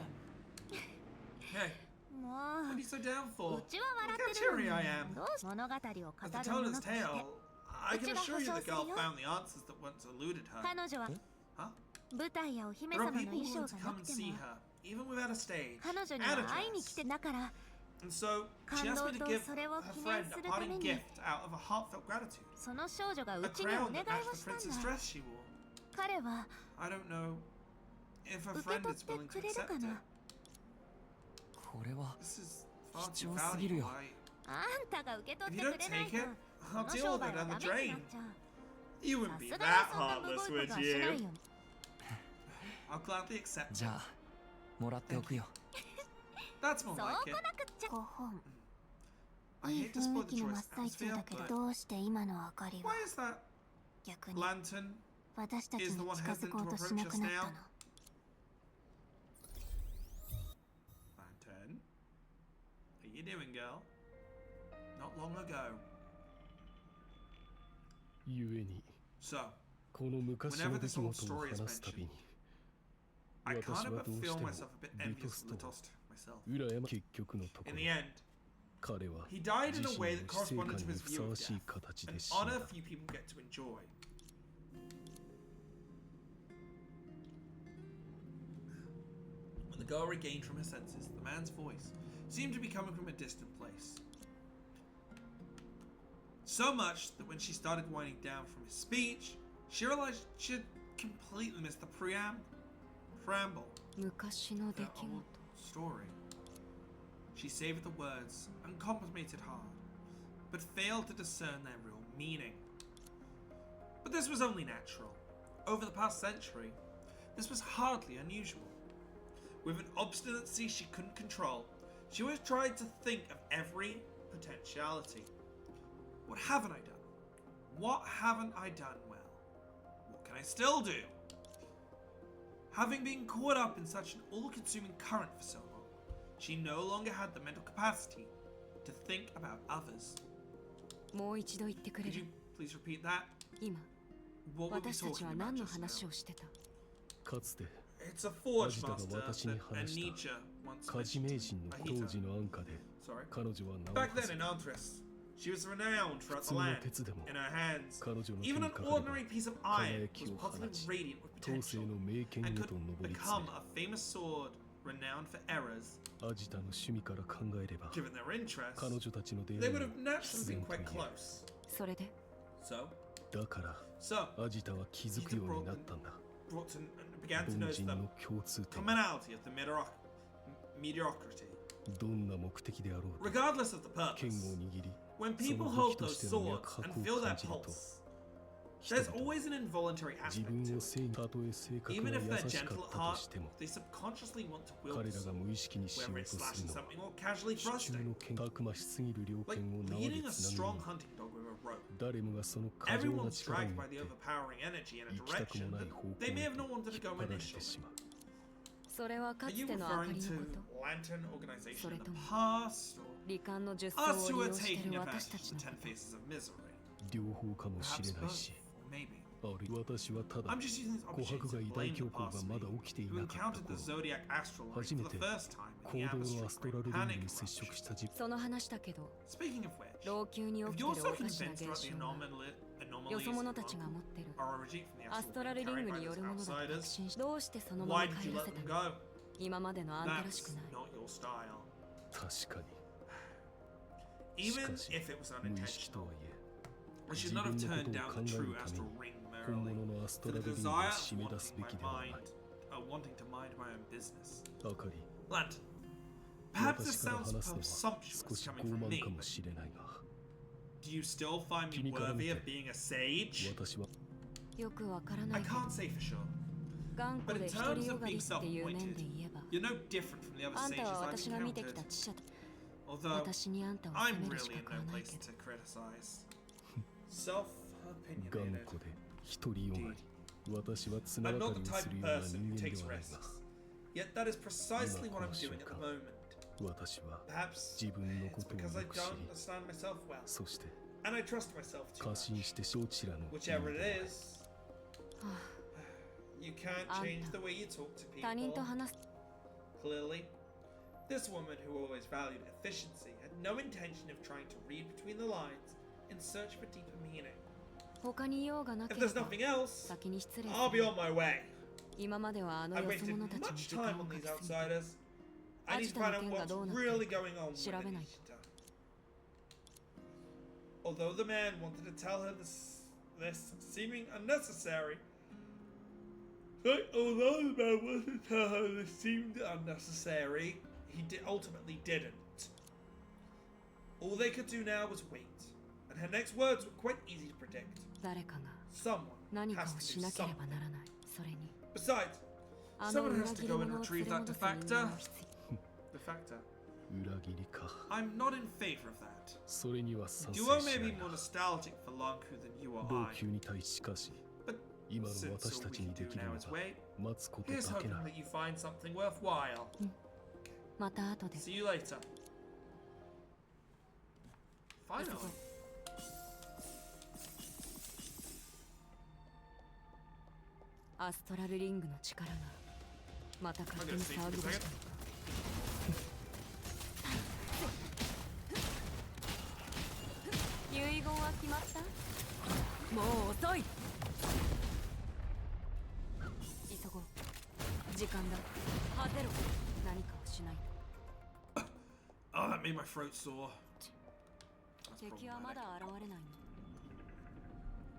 S1: Oh. Hey,
S3: も
S1: what are you so down
S3: う
S1: for?
S3: うちは笑
S1: Look
S3: っ
S1: how
S3: てるの
S1: cheery
S3: に
S1: I am.
S3: どうし物語を語
S1: As the
S3: るも
S1: teller's
S3: のとして
S1: tale, I can assure you the girl
S3: うちが保証するよ。
S1: found the answers that once eluded her.
S3: 彼女は
S1: Huh?
S3: 舞台やお姫
S1: There
S3: 様
S1: are
S3: の
S1: people
S3: 衣
S1: who
S3: 装
S1: want
S3: が
S1: to
S3: な
S1: come
S3: く
S1: and
S3: て
S1: see
S3: も
S1: her, even without a stage
S3: 彼女に
S1: and a
S3: は会いに
S1: dress.
S3: 来てだから
S1: And so she
S3: 感
S1: asked
S3: 動
S1: me to
S3: と
S1: give
S3: それを
S1: her
S3: 記
S1: friend
S3: 念
S1: a
S3: するため
S1: parting
S3: に
S1: gift out of a heartfelt gratitude.
S3: その少女が
S1: A
S3: うちにお
S1: crown
S3: 願
S1: that
S3: いを
S1: matched
S3: し
S1: the
S3: たん
S1: princess
S3: だ
S1: dress she wore.
S3: 彼は
S1: I don't know if a
S3: 受け
S1: friend
S3: 取
S1: is
S3: って
S1: willing
S3: く
S1: to
S3: れる
S1: accept
S3: か
S1: it.
S3: な。
S7: これは
S1: This is far
S7: 貴
S1: too
S7: 重すぎる
S1: valuable.
S7: よ。
S3: あんたが受け取
S1: If
S3: っ
S1: you
S3: て
S1: don't
S3: くれない
S1: take
S3: と
S1: it,
S3: こ
S1: I'll
S3: の
S1: deal
S3: 商
S1: with
S3: 売
S1: it
S3: は
S1: down
S3: ダ
S1: the
S3: メにな
S1: drain.
S3: っちゃう。
S1: You
S3: さ
S1: wouldn't be
S3: すがに
S1: that
S3: そんなむ
S1: heartless,
S3: ごいこと
S1: would
S3: はしない
S1: you?
S3: よ。
S1: I'll gladly accept
S7: じ
S1: it.
S7: ゃあもらっておくよ。
S1: That's
S3: そう
S1: more
S3: こ
S1: like
S3: な
S1: it.
S3: くっちゃ。
S4: 5本
S1: I
S4: いい
S1: hate to
S4: 雰
S1: spoil
S4: 囲
S1: the
S4: 気の
S1: choice
S4: 真っ最中
S1: atmosphere,
S4: だけど
S1: but
S4: どうして今の明かりは
S1: why is that
S4: 逆に
S1: lantern
S4: 私たち
S1: is
S4: に
S1: the one
S4: 近づ
S1: hesitant
S4: こう
S1: to
S4: とし
S1: approach
S4: な
S1: us
S4: くなったの
S1: now? Lantern? What are you doing, girl? Not long ago.
S8: ゆえに
S1: So,
S8: この昔の
S1: whenever
S8: 出
S1: this
S8: 来
S1: old
S8: 事を
S1: story is
S8: 話すたび
S1: mentioned,
S8: に
S1: I
S8: 私
S1: can't
S8: は
S1: help
S8: ど
S1: but
S8: うして
S1: feel
S8: も
S1: myself a bit
S8: リト
S1: envious
S8: ス
S1: of
S8: と
S1: Litost myself.
S8: 羨ま結局のとこ
S1: In
S8: ろ
S1: the end,
S8: 彼は
S1: he died
S8: 自
S1: in a
S8: 身
S1: way
S8: の
S1: that
S8: 死生
S1: corresponded
S8: 観
S1: to
S8: に
S1: his
S8: ふ
S1: view
S8: さ
S1: of
S8: わしい
S1: death,
S8: 形
S1: an
S8: で死ん
S1: honor
S8: だ
S1: few people get to enjoy. When the girl regained from her senses, the man's voice seemed to be coming from a distant place. So much that when she started winding down from his speech, she realized she had completely missed the preamble
S2: 昔の
S1: of
S2: 出
S1: her
S2: 来
S1: old
S2: 事
S1: story. She savored the words and contemplated hard, but failed to discern their real meaning. But this was only natural. Over the past century, this was hardly unusual. With an obstinacy she couldn't control, she always tried to think of every potentiality. What haven't I done? What haven't I done well? What can I still do? Having been caught up in such an all-consuming current for so long, she no longer had the mental capacity to think about others.
S2: もう一度言ってくれ
S1: Could you
S2: る
S1: please repeat that?
S2: 今
S1: What were we
S2: 私たち
S1: talking
S2: は
S1: about
S2: 何の
S1: just
S2: 話
S1: now?
S2: をしてた
S8: かつて
S1: It's a forge
S8: アジタが
S1: master
S8: 私に
S1: that
S8: 話した
S1: Nietzsche once
S8: 家事名
S1: mentioned.
S8: 人の
S1: Ahita.
S8: 当時の安価で
S1: Sorry.
S8: 彼女は名を
S1: Back
S8: 馳
S1: then
S8: せ
S1: in Antris, she was renowned
S8: 普
S1: throughout
S8: 通
S1: the
S8: の
S1: land.
S8: 鉄でも
S1: In her hands,
S8: 彼女の手
S1: even
S8: に
S1: an
S8: かかれば
S1: ordinary piece of iron
S8: 輝き
S1: was
S8: を放
S1: possibly
S8: ち
S1: radiant with
S8: 当世
S1: potential
S8: の名剣
S1: and
S8: へ
S1: could
S8: と上り詰
S1: become a famous sword renowned for errors.
S8: めアジタの趣味から考えれば
S1: Given their interests,
S8: 彼女たちの出
S1: they
S8: 会い
S1: would
S8: は
S1: have naturally
S8: 必
S1: been
S8: 然と
S1: quite
S8: 言える
S1: close.
S2: それで
S1: So,
S8: だから
S1: so
S8: アジタは気づくようになったんだ
S1: brought to, began to
S8: 凡
S1: notice
S8: 人
S1: the
S8: の共通点
S1: commonality of the mediocrity.
S8: どんな目的であろうと
S1: Regardless of the
S8: 剣
S1: purpose,
S8: を握り
S1: when
S8: そ
S1: people
S8: の武
S1: hold
S8: 器と
S1: those
S8: しての
S1: swords
S8: 脈
S1: and
S8: 拍
S1: feel
S8: を
S1: their
S8: 感じると
S1: pulse,
S8: 人
S1: there's
S8: 々
S1: always an involuntary
S8: 自
S1: aspect
S8: 分
S1: to
S8: を
S1: it.
S8: 正義たとえ性格
S1: Even
S8: が
S1: if
S8: 優
S1: they're
S8: しか
S1: gentle
S8: っ
S1: at
S8: たと
S1: heart,
S8: しても
S1: they subconsciously want to wield
S8: 彼
S1: the
S8: らが
S1: sword,
S8: 無意識にしよ
S1: whether
S8: う
S1: it's
S8: とす
S1: slashing
S8: るのは
S1: something or casually
S8: 支柱
S1: thrusting.
S8: の剣たくましすぎる猟
S1: Like
S8: 犬を縄で
S1: leading a
S8: つなぐ
S1: strong
S8: ように
S1: hunting dog with a rope.
S8: 誰もがその過剰な
S1: Everyone's
S8: 力
S1: dragged
S8: によ
S1: by
S8: っ
S1: the
S8: て
S1: overpowering energy in a
S8: 行きたく
S1: direction
S8: もない
S1: that
S8: 方向
S1: they may
S8: へ
S1: have not
S8: と
S1: wanted
S8: 引
S1: to
S8: っ
S1: go
S8: 張られて
S1: initially.
S8: しまう
S2: それはか
S1: Are
S2: つ
S1: you
S2: ての明かり
S1: referring
S2: の
S1: to
S2: こと
S1: Lantern Organization in the
S2: それとも
S1: past, or
S2: 罹患の術
S1: us
S2: 装
S1: who
S2: を
S1: are
S2: 利用してい
S1: taking
S2: る私
S1: advantage
S2: た
S1: of
S2: ち
S1: the
S2: の
S1: Ten
S2: こと
S1: Faces of Misery?
S8: 両方かもし
S1: Perhaps
S8: れない
S1: both,
S8: し
S1: or maybe.
S8: あるいは私はただ
S1: I'm just using this
S8: 琥
S1: opportunity
S8: 珀
S1: to
S8: が大
S1: blame the
S8: 恐慌
S1: past
S8: がまだ
S1: me,
S8: 起きてい
S1: who
S8: なかった
S1: encountered
S8: 頃
S1: the Zodiac Astral Ring
S8: 初
S1: for
S8: め
S1: the
S8: て
S1: first time
S8: 行
S1: in the
S8: 動の
S1: Atmosphere
S8: アストラ
S1: Great
S8: ルリング
S1: Panic
S8: に接触
S1: eruption.
S8: した自分
S2: その話だけど
S1: Speaking of which,
S2: 老朽に
S1: if
S2: 起き
S1: you're
S2: てる
S1: so
S2: おかしな
S1: convinced
S2: 現
S1: about the
S2: 象は
S1: anomalies
S2: よそ
S1: in
S2: 者
S1: the
S2: たちが
S1: world
S2: 持ってる
S1: are originating from the
S2: アス
S1: astral
S2: トラル
S1: ring
S2: リン
S1: carried
S2: グ
S1: by
S2: によ
S1: those
S2: るものだと確
S1: outsiders.
S2: 信しどうしてそのまま
S1: Why
S2: 帰
S1: did you
S2: ら
S1: let
S2: せた
S1: them
S2: の
S1: go?
S2: 今までのあんたらし
S1: That's
S2: くない
S1: not your style.
S8: 確かに
S1: Even
S8: しかし
S1: if it was
S8: 無意識と
S1: unintentional,
S8: はいえ
S1: I should
S8: 自
S1: not
S8: 分
S1: have
S8: のこ
S1: turned
S8: とを
S1: down
S8: 考
S1: the
S8: え
S1: true
S8: るため
S1: astral
S8: に
S1: ring
S8: 本
S1: merrily
S8: 物のアスト
S1: for
S8: ラ
S1: the
S8: ルリングを
S1: desire
S8: 締
S1: of
S8: め出す
S1: wanting
S8: べ
S1: my
S8: きではない
S1: mind, wanting to mind my own business.
S8: あかり
S1: Lantern, perhaps
S8: 私
S1: this
S8: から
S1: sounds
S8: 話すのは
S1: presumptuous
S8: 少し
S1: coming
S8: 傲
S1: from
S8: 慢
S1: me,
S8: かも
S1: but
S8: しれないが
S1: do you still find me
S8: 君から見
S1: worthy
S8: て
S1: of being a sage?
S8: 私は
S2: よくわからな
S1: I
S2: いけど
S1: can't say for sure.
S2: 頑固
S1: But
S2: で
S1: in
S2: 一
S1: terms
S2: 人よ
S1: of
S2: がり
S1: being
S2: っていう面で
S1: self-appointed,
S2: 言えば
S1: you're no different from the other
S2: あんた
S1: sages
S2: は
S1: I've
S2: 私が見てき
S1: encountered.
S2: た知者だ
S1: Although
S2: 私にあんたを責
S1: I'm
S2: めるし
S1: really
S2: か
S1: in
S2: 買わ
S1: no
S2: ない
S1: place
S2: けど
S1: to criticize.
S8: 頑
S1: Self-opinionated.
S8: 固で独りよがり私は綱
S1: I'm
S8: 渡
S1: not
S8: り
S1: the
S8: を
S1: type
S8: す
S1: of
S8: るような
S1: person
S8: 人
S1: who
S8: 間で
S1: takes
S8: はない
S1: risks.
S8: が
S1: Yet that is precisely what I'm
S8: 今
S1: doing at the
S8: この瞬間
S1: moment.
S8: 私は
S1: Perhaps
S8: 自分の
S1: it's
S8: ことを
S1: because I
S8: よく知
S1: don't
S8: り
S1: understand myself well,
S8: そして
S1: and I trust myself too
S8: 過
S1: much.
S8: 信してどちらの意味で
S1: Whichever
S8: もな
S1: it
S8: い
S1: is, you can't
S2: Anta.
S1: change the way you talk to
S2: 他人
S1: people.
S2: と話す
S1: Clearly, this woman who always valued efficiency had no intention of trying to read between the lines in search for deeper meaning.
S2: 他に用がな
S1: If
S2: けれ
S1: there's
S2: ば
S1: nothing else,
S2: 先に失礼す
S1: I'll be
S2: る
S1: on my way.
S2: 今まではあの
S1: I've
S2: よそ
S1: wasted
S2: 者たちに
S1: much
S2: 時
S1: time
S2: 間
S1: on
S2: をか
S1: these
S2: けすぎて
S1: outsiders. I need to find out what's really going on with
S2: 調べないと。
S1: Anita. Although the man wanted to tell her this seeming unnecessary, Although the man wasn't seemed unnecessary, he ultimately didn't. All they could do now was wait, and her next words were quite easy to predict.
S3: 誰かが
S1: Someone
S3: 何か
S1: has
S3: を
S1: to
S3: し
S1: do
S3: なければ
S1: something.
S3: ならない。それに
S1: Besides,
S3: あの
S1: someone
S3: 裏
S1: has
S3: 切
S1: to
S3: り
S1: go and
S3: 者を連
S1: retrieve
S3: れ
S1: that
S3: 戻す人間
S1: defector.
S3: が必要。
S1: Defector.
S8: 裏切りか。
S1: I'm not in favor of that.
S8: それには賛成
S1: Duo
S8: し
S1: may
S8: な
S1: be
S8: いな
S1: more nostalgic for Lanku than you or
S8: 老
S1: I,
S8: 朽に対しかし
S1: but
S8: 今の
S1: since
S8: 私
S1: all
S8: た
S1: we
S8: ちに
S1: can
S8: で
S1: do
S8: きる
S1: now
S8: の
S1: is
S8: が
S1: wait,
S8: 待つこと
S1: here's
S8: だけ
S1: hoping
S8: な
S1: that you find something worthwhile.
S3: また後で。
S1: See you later. Finally.
S3: アストラルリングの力がまた勝手に騒ぎ出したのか。遺言は決まった？もう遅い。急ごう。時間だ。果てろ。何かをしないと。
S1: Oh, that made my throat sore. That's
S3: 敵はま
S1: problematic.
S3: だ現れない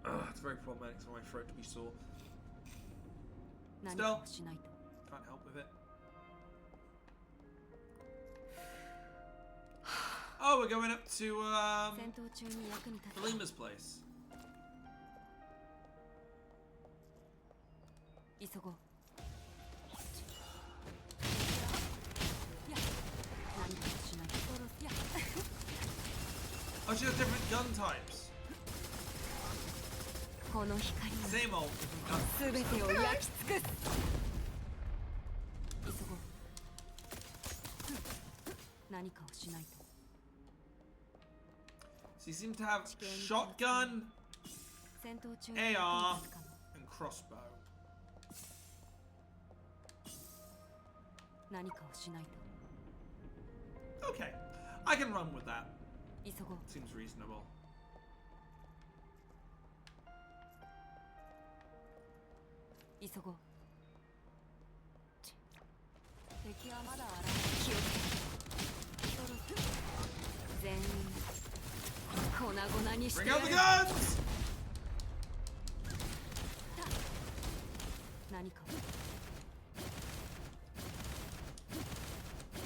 S3: の。
S1: It's very problematic for my throat to be sore.
S3: 何かをしないと。
S1: Can't help with it. Oh, we're going up to
S3: 戦闘中に役に立つ。
S1: Lima's place.
S3: 急ごう。何かをしないと。
S1: Oh, she has different gun types.
S3: この光が
S1: Same old different gun
S3: すべ
S1: types.
S3: てを焼き尽くす。急ごう。何かをしないと。
S1: So you seem to have shotgun,
S3: 戦闘中に
S1: AR
S3: 役に立つかも。
S1: and crossbow.
S3: 何かをしないと。
S1: Okay, I can run with that.
S3: 急ごう。
S1: Seems reasonable.
S3: 急ごう。敵はまだ現れない。気をつけて。全員粉々にして
S1: Bring
S3: や
S1: out
S3: る。
S1: the guns!
S3: 何かを。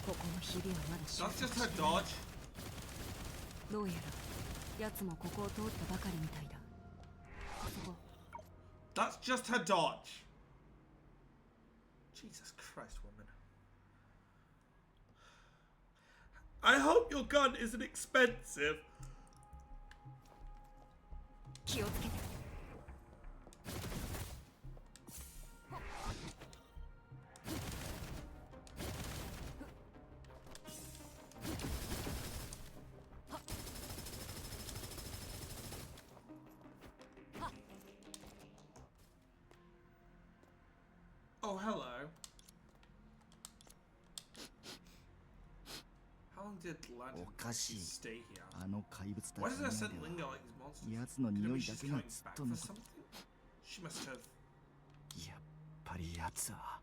S3: ここのひびはまだ収
S1: That's
S3: 束
S1: just
S3: し
S1: her
S3: ていない。
S1: dodge.
S3: どうやら奴もここを通ったばかりみたいだ。急ごう。
S1: That's just her dodge. Jesus Christ, woman. I hope your gun isn't expensive.
S3: 気をつけて。
S1: Oh, hello. How long did Lantern
S9: おかしい。
S1: stay here?
S9: あの怪物たち
S1: Why does
S9: の
S1: that
S9: 中
S1: scent
S9: では
S1: linger like these monsters?
S9: 奴の
S1: Could it
S9: 匂
S1: be
S9: いだ
S1: she's
S9: けが
S1: coming
S9: ずっ
S1: back
S9: と
S1: for
S9: 残っ
S1: something? She must have.
S9: やっぱり奴は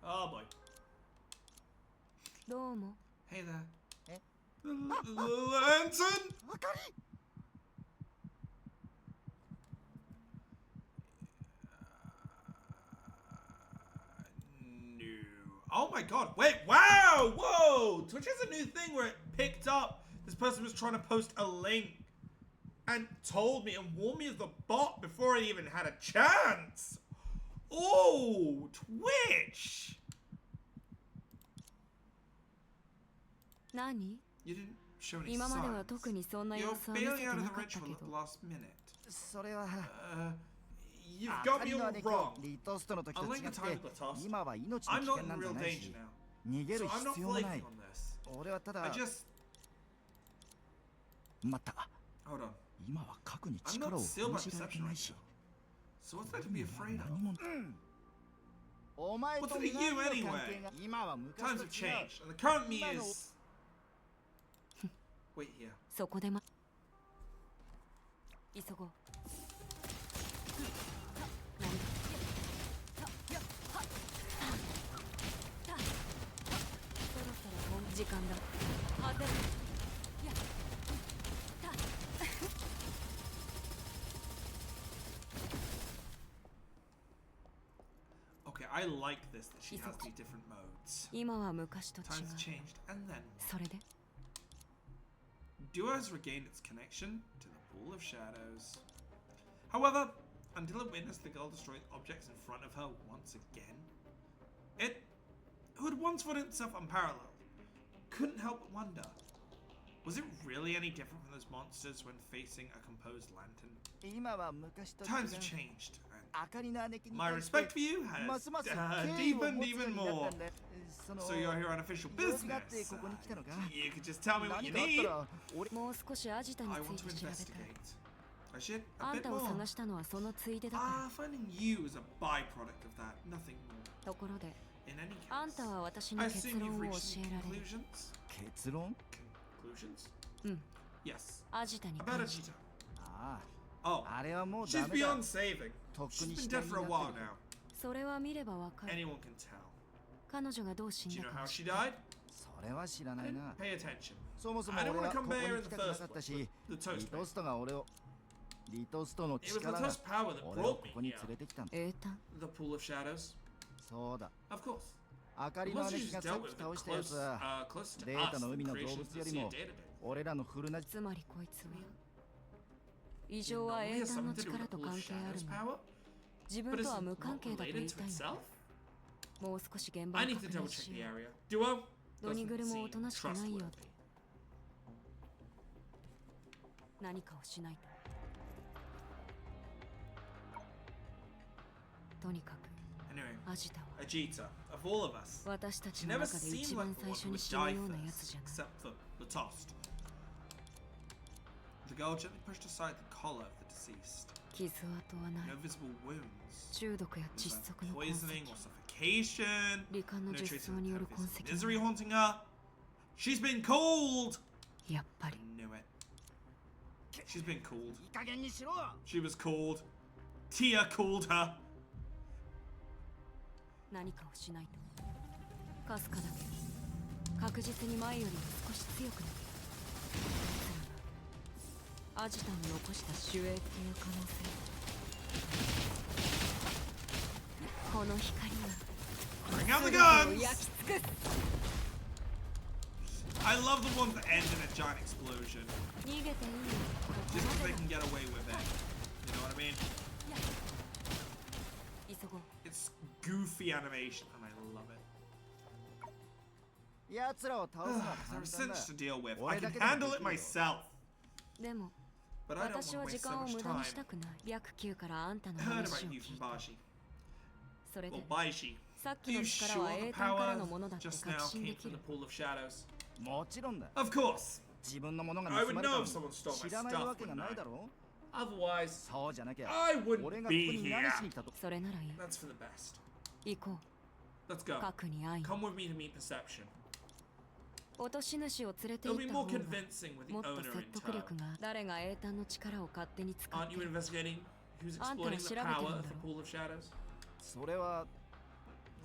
S1: Oh boy.
S3: どうも。
S1: Hey there.
S9: Eh?
S1: Lantern?
S9: あかり
S1: No. Oh my god, wait, wow! Whoa! Twitch has a new thing where it picked up this person was trying to post a link and told me and warned me of the bot before I even had a chance. Oh, Twitch!
S3: 何？
S1: You didn't show any
S3: 今までは
S1: signs.
S3: 特にそんな
S1: You're
S3: 様子は見せ
S1: bailing
S3: て
S1: out of
S3: な
S1: the
S3: かった
S1: ritual
S3: け
S1: at
S3: ど
S1: the。last minute.
S9: それは
S1: You've
S9: あ
S1: got
S9: か
S1: me
S9: りの
S1: all
S9: 姉
S1: wrong.
S9: 貴リトーストの時と違
S1: Unlike
S9: っ
S1: the
S9: て
S1: time of the task,
S9: 今は命の危
S1: I'm
S9: 険
S1: not
S9: な
S1: in
S9: んじゃ
S1: real
S9: ない
S1: danger
S9: し
S1: now.
S9: 逃げる
S1: So I'm not
S9: 必要もな
S1: flaking
S9: い
S1: on this.
S9: 俺はた
S1: I
S9: だ
S1: just
S9: 待った
S1: hold on.
S9: 今は核に
S1: I'm
S9: 力
S1: not
S9: を
S1: sealed
S9: 封
S1: by
S9: じられて
S1: perception
S9: な
S1: right
S9: いし
S1: now. So what's there to be afraid of?
S9: 何もお前と
S1: What's
S9: 何
S1: it
S9: の
S1: to you
S9: 関係
S1: anyway?
S9: が今は昔
S1: Times
S9: と
S1: have
S9: 違う
S1: changed, and the current me is. Wait here.
S3: そこで急ごう。何か。そろそろもう時間だ。果てろ。
S1: I like this that she has these different modes.
S2: 今は昔と違
S1: Times
S2: う
S1: changed, and then
S2: それで
S1: Duo has regained its connection to the pool of shadows. However, until it witnessed the girl destroy objects in front of her once again, it, who had once thought itself unparalleled, couldn't help but wonder, was it really any different from those monsters when facing a composed lantern?
S9: 今は昔と違
S1: Times have
S9: う
S1: changed,
S9: 明かりの姉貴に
S1: my
S9: 対して
S1: respect for you
S9: ま
S1: has
S9: すます敬
S1: deepened
S9: 意を持つよう
S1: even
S9: にな
S1: more.
S9: ったんでその
S1: So you're here on official
S9: 用事があって
S1: business.
S9: ここに来たのか
S1: You could just tell me what
S9: 何
S1: you
S9: かあっ
S1: need.
S9: たら俺
S2: もう少しアジタに
S1: I
S2: つ
S1: want
S2: い
S1: to
S2: て調べたい
S1: investigate. I should
S2: あ
S1: a
S2: ん
S1: bit
S2: たを
S1: more.
S2: 探したのはそのついでだから
S1: Finding you is a byproduct of that, nothing more.
S2: ところで
S1: In any
S2: あん
S1: case,
S2: たは私に
S1: I
S2: 結
S1: assume
S2: 論
S1: you've
S2: を教
S1: reached
S2: え
S1: any
S2: られる
S1: conclusions?
S9: 結論
S1: Conclusions?
S2: うん
S1: Yes.
S2: アジタに
S1: About
S2: 関して
S1: Ajita.
S9: あ
S1: Oh,
S9: ああれはもう
S1: she's
S9: ダメだ
S1: beyond saving.
S9: とっく
S1: She's
S9: に
S1: been
S9: 死
S1: dead
S9: 体に
S1: for a
S9: な
S1: while
S9: ってる
S1: now.
S2: それは見ればわかる
S1: Anyone can tell.
S2: 彼女がどう死
S1: Do
S2: ん
S1: you
S2: だ
S1: know
S2: か
S1: how
S2: も知
S1: she
S2: る
S1: died?
S9: それは知ら
S1: I
S9: ない
S1: didn't
S9: な
S1: pay attention.
S9: そもそも
S1: I
S9: 俺
S1: don't
S9: は
S1: want
S9: こ
S1: to
S9: こ
S1: come
S9: に
S1: there
S9: 来
S1: in
S9: た
S1: the
S9: くな
S1: first
S9: かった
S1: place.
S9: し
S1: The
S9: リ
S1: toast
S9: トストが俺をリトストの
S1: It was the
S9: 力が
S1: toast power that
S9: 俺を
S1: brought
S9: こ
S1: me
S9: こに
S1: here.
S9: 連れてきたんだ
S2: 英単
S1: The pool of shadows.
S9: そうだ
S1: Of course.
S9: 明かり
S1: The
S9: の
S1: monster
S9: 姉貴
S1: she's
S9: がさ
S1: dealt
S9: っ
S1: with
S9: き
S1: are
S9: 倒したやつは
S1: close to
S9: データ
S1: us
S9: の
S1: than
S9: 海の動
S1: creations
S9: 物
S1: that
S9: より
S1: see
S9: も
S1: a day to day.
S9: 俺らのフルな
S2: つまりこいつは異常は
S1: It
S2: 英
S1: has
S2: 単の
S1: something to do with
S2: 力
S1: the
S2: と
S1: pool of
S2: 関係あ
S1: shadows
S2: るが
S1: power?
S2: 自
S1: But
S2: 分
S1: is
S2: とは
S1: it
S2: 無
S1: not
S2: 関係だと言
S1: related
S2: い
S1: to
S2: たいの
S1: itself?
S2: もう少し現場を
S1: I
S2: 確
S1: need to double
S2: 認
S1: check
S2: し
S1: the
S2: よ
S1: area. Duo
S2: うドニ
S1: doesn't
S2: グルもお
S1: seem
S2: となしくないよ
S1: trustworthy.
S2: 何かをしないととにかく
S1: Anyway,
S2: アジタは
S1: Ajita, of all of us,
S2: 私たち
S1: she
S2: の
S1: never
S2: 中で
S1: seemed
S2: 一
S1: like
S2: 番
S1: the
S2: 最
S1: one
S2: 初
S1: who
S2: に
S1: would
S2: 死ぬ
S1: die
S2: ようなやつ
S1: first,
S2: じゃない
S1: except for the toast. The girl gently pushed aside the collar of the deceased.
S2: 傷跡はない
S1: No visible wounds.
S2: 中毒や
S1: No
S2: 窒
S1: signs
S2: 息
S1: of
S2: の痕跡
S1: poisoning or suffocation.
S2: 罹患の
S1: No
S2: 術
S1: trace
S2: 層
S1: of
S2: による
S1: the
S2: 痕
S1: physical
S2: 跡
S1: misery haunting her. She's been called.
S2: やっぱ
S1: I
S2: り
S1: knew it. She's been called.
S9: いい加減にしろ
S1: She was called. Tia called her.
S2: 何かをしないとかすかだけ確実に前よりも少し強くなるアジタンの起こした守衛っていう可能性この光が
S1: Bring out the
S2: 全てを
S1: guns!
S2: 焼き尽くす
S1: I love the ones that end in a giant explosion.
S2: 逃げていいよ
S1: Just because they can get away with it. You know what I mean?
S2: 急ごう
S1: It's goofy animation and I love it.
S9: 奴らを倒すのは
S1: There
S9: 簡
S1: are
S9: 単だ
S1: cinch to deal with. I
S9: 俺
S1: can
S9: だけでも
S1: handle
S9: で
S1: it
S9: きるよ
S1: myself.
S2: でも
S1: But I don't
S2: 私
S1: want
S2: は
S1: to
S2: 時
S1: waste so
S2: 間を
S1: much
S2: 無駄に
S1: time.
S2: したくない白球からあんたの
S1: I heard
S2: 話
S1: about
S2: を聞
S1: you
S2: い
S1: from
S2: た
S1: Baji.
S2: それで
S1: Or Baishi.
S2: さっ
S1: Are
S2: き
S1: you
S2: の力は
S1: sure the
S2: 英単から
S1: power
S2: のものだって
S1: just
S2: 確
S1: now
S2: 信で
S1: came
S2: き
S1: from
S2: る
S1: the pool of shadows?
S9: もちろんだ
S1: Of course.
S9: 自分のものが
S1: I
S9: 盗
S1: would
S9: まれた
S1: know
S9: の
S1: if someone stole my
S9: 知らないわ
S1: stuff,
S9: けが
S1: wouldn't
S9: ない
S1: I?
S9: だろ
S1: Otherwise,
S9: そうじゃなきゃ
S1: I
S9: 俺
S1: wouldn't
S9: がここ
S1: be
S9: に
S1: here.
S9: 何しに来たと
S2: それならいい
S1: That's for the best.
S2: 行こ
S1: Let's
S2: う
S1: go.
S2: 核に会いに
S1: Come with me to meet Perception.
S2: 落とし主を連れて
S1: It'll
S2: 行っ
S1: be
S2: た
S1: more
S2: 方が
S1: convincing with the
S2: もっと
S1: owner
S2: 説
S1: in
S2: 得
S1: tow.
S2: 力が誰が英単の力を勝手に使っ
S1: Aren't
S2: て
S1: you
S2: る
S1: investigating who's
S2: あんたは
S1: exploiting the
S2: 調べてるん
S1: power
S2: だ
S1: of the
S2: ろ
S1: pool of shadows?
S9: それは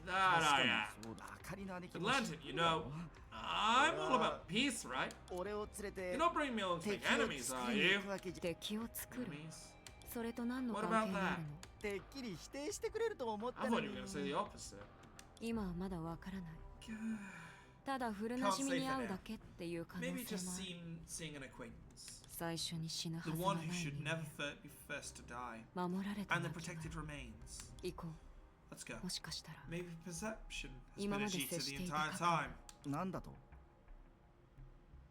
S1: That
S9: 確か
S1: I
S9: に
S1: am.
S9: そうだ明かりの姉貴
S1: The
S9: も知って
S1: lantern,
S9: る
S1: you
S9: だ
S1: know.
S9: ろ
S1: I'm all about peace, right?
S9: 俺を連れて
S1: You're not bringing me along to
S9: 敵
S1: make
S9: を
S1: enemies,
S9: 作
S1: are
S9: りに
S1: you?
S9: 行くわけじゃ
S2: 敵を作る
S1: Enemies?
S2: それと何の
S1: What
S2: 関
S1: about
S2: 係があるの
S9: てっきり否定してくれると思っ
S1: I
S9: たの
S1: thought
S9: に
S1: you were going to say the opposite.
S2: 今はまだわからないただ古なじみに会うだけっていう可能
S1: Maybe
S2: 性
S1: just
S2: もある
S1: seeing an acquaintance.
S2: 最初に死ぬは
S1: The
S2: ずが
S1: one
S2: ない
S1: who should
S2: 人
S1: never
S2: 間
S1: be first to die.
S2: 守られた
S1: And the
S2: だけが
S1: protected remains.
S2: 行こ
S1: Let's go.
S2: うもしかしたら
S1: Maybe perception has
S2: 今
S1: been
S2: まで
S1: Ajita
S2: 接
S1: the
S2: していた
S1: entire
S2: 過
S1: time.
S2: 去
S9: なんだと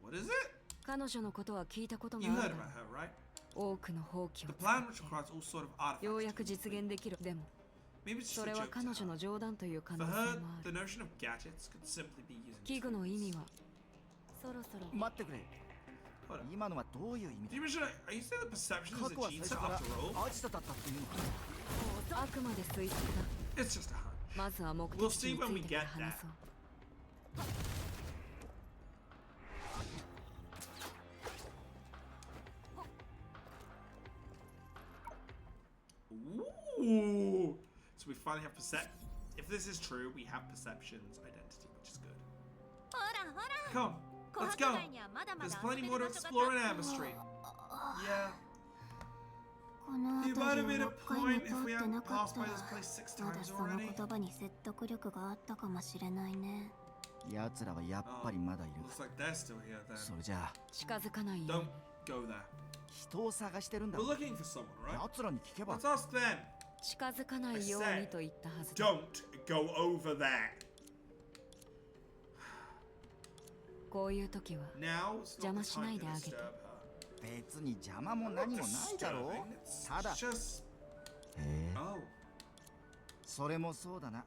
S1: What is it?
S2: 彼女のことは聞いたことが
S1: You
S2: あ
S1: heard
S2: る
S1: about
S2: だろ
S1: her, right?
S2: う多くの放棄
S1: The
S2: を使
S1: plan
S2: っ
S1: which
S2: て
S1: requires all sort of
S2: ようや
S1: artifacts
S2: く
S1: to
S2: 実
S1: complete.
S2: 現できるでも
S1: Maybe it's
S2: そ
S1: just
S2: れ
S1: a
S2: は
S1: joke
S2: 彼
S1: to
S2: 女
S1: her.
S2: の冗談という可
S1: For
S2: 能性
S1: her,
S2: もあ
S1: the
S2: る
S1: notion of gadgets could simply be used
S2: 器具の意味はそろそろ
S9: 待ってくれ
S1: Hold on.
S9: 今のはどういう意味
S1: Do you mention, are you saying that perception
S9: だ
S1: is
S9: 過去は最
S1: Ajita
S9: 初から
S1: after all?
S9: アジトだったっていうのか
S2: あくまで推測だ
S1: It's just a hunch.
S2: まずは目
S1: We'll
S2: 的地
S1: see
S2: に
S1: when
S2: つ
S1: we
S2: いてから
S1: get
S2: 話
S1: there.
S2: そう
S1: Ooh. So we finally have percep. If this is true, we have perception's identity, which is good.
S3: ほらほら
S1: Come,
S3: 琥
S1: let's
S3: 珀
S1: go.
S3: 街にはまだま
S1: There's
S3: だ
S1: plenty
S3: 遊べ
S1: more
S3: る
S1: to
S3: 場所が
S1: explore in
S3: たく
S1: Amber
S3: さん
S1: Street. Yeah.
S4: この
S1: You
S4: 辺
S1: might
S4: り
S1: have
S4: を
S1: made a
S4: 6回も
S1: point
S4: 通
S1: if we
S4: ってな
S1: hadn't
S4: かっ
S1: passed
S4: た
S1: by
S4: ら
S1: this place 6
S4: まだ
S1: times
S4: その
S1: already.
S4: 言葉に説得力があったかもしれないね。
S9: 奴らはやっぱりまだいる。
S1: Looks like they're still here then.
S9: それじゃあ
S2: 近づかないよ
S1: Don't go there.
S9: 人を探してるんだ
S1: We're looking for someone, right?
S9: 奴らに聞けば
S1: Let's ask them.
S2: 近づかないようにと言ったはずだ
S1: Don't go over there.
S2: こういう時は
S1: Now it's not the time to
S2: 邪魔しないであげて。
S1: disturb her.
S9: 別に邪魔も何もないだろう。
S1: It's
S9: ただ
S1: just...
S9: へえ
S1: Oh.
S9: それもそうだな。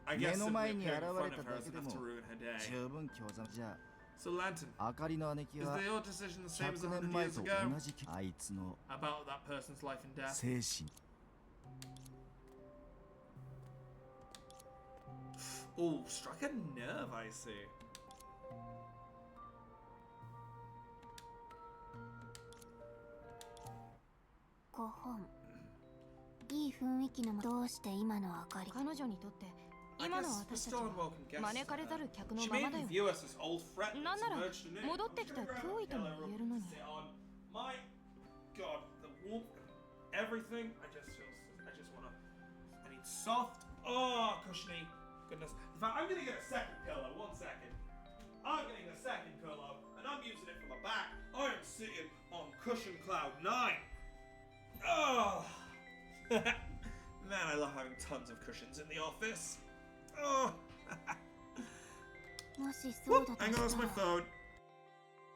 S1: I
S9: 目
S1: guess
S9: の
S1: simply
S9: 前に
S1: appearing
S9: 現
S1: in
S9: れ
S1: front
S9: た
S1: of her
S9: だ
S1: is
S9: けで
S1: enough
S9: も
S1: to ruin her day.
S9: 十分興ざめじゃ
S1: So Lantern,
S9: あかりの姉貴
S1: is
S9: は
S1: your decision the same as
S9: 100
S1: 100
S9: 年前
S1: years
S9: と
S1: ago
S9: 同じあいつの
S1: about that person's life and death?
S9: 精神
S1: Oh, struck a nerve, I see.
S4: 5本いい雰囲気のどうして今の明かり
S2: 彼女にとって
S1: I
S2: 今の
S1: guess we're
S2: 私たち
S1: still
S2: は
S1: unwelcome guests.
S2: 招かれざる客の
S1: She
S2: ま
S1: may
S2: まだよ
S1: view us as old friends
S2: なんなら
S1: merged in it.
S2: 戻ってきた脅威とも言えるのに
S1: Sit on. My God, the warmth, everything. I just wanna. I need soft. Oh, cushiony. Goodness. In fact, I'm gonna get a second pillow. 1 second. I'm getting a second pillow, and I'm using it from the back. I am sitting on cushion cloud 9. Oh. Man, I love having tons of cushions in the office. Oh.
S4: もしそう
S1: Whoop,
S4: だと
S1: hang
S4: し
S1: on, that's
S4: た
S1: my
S4: ら
S1: phone.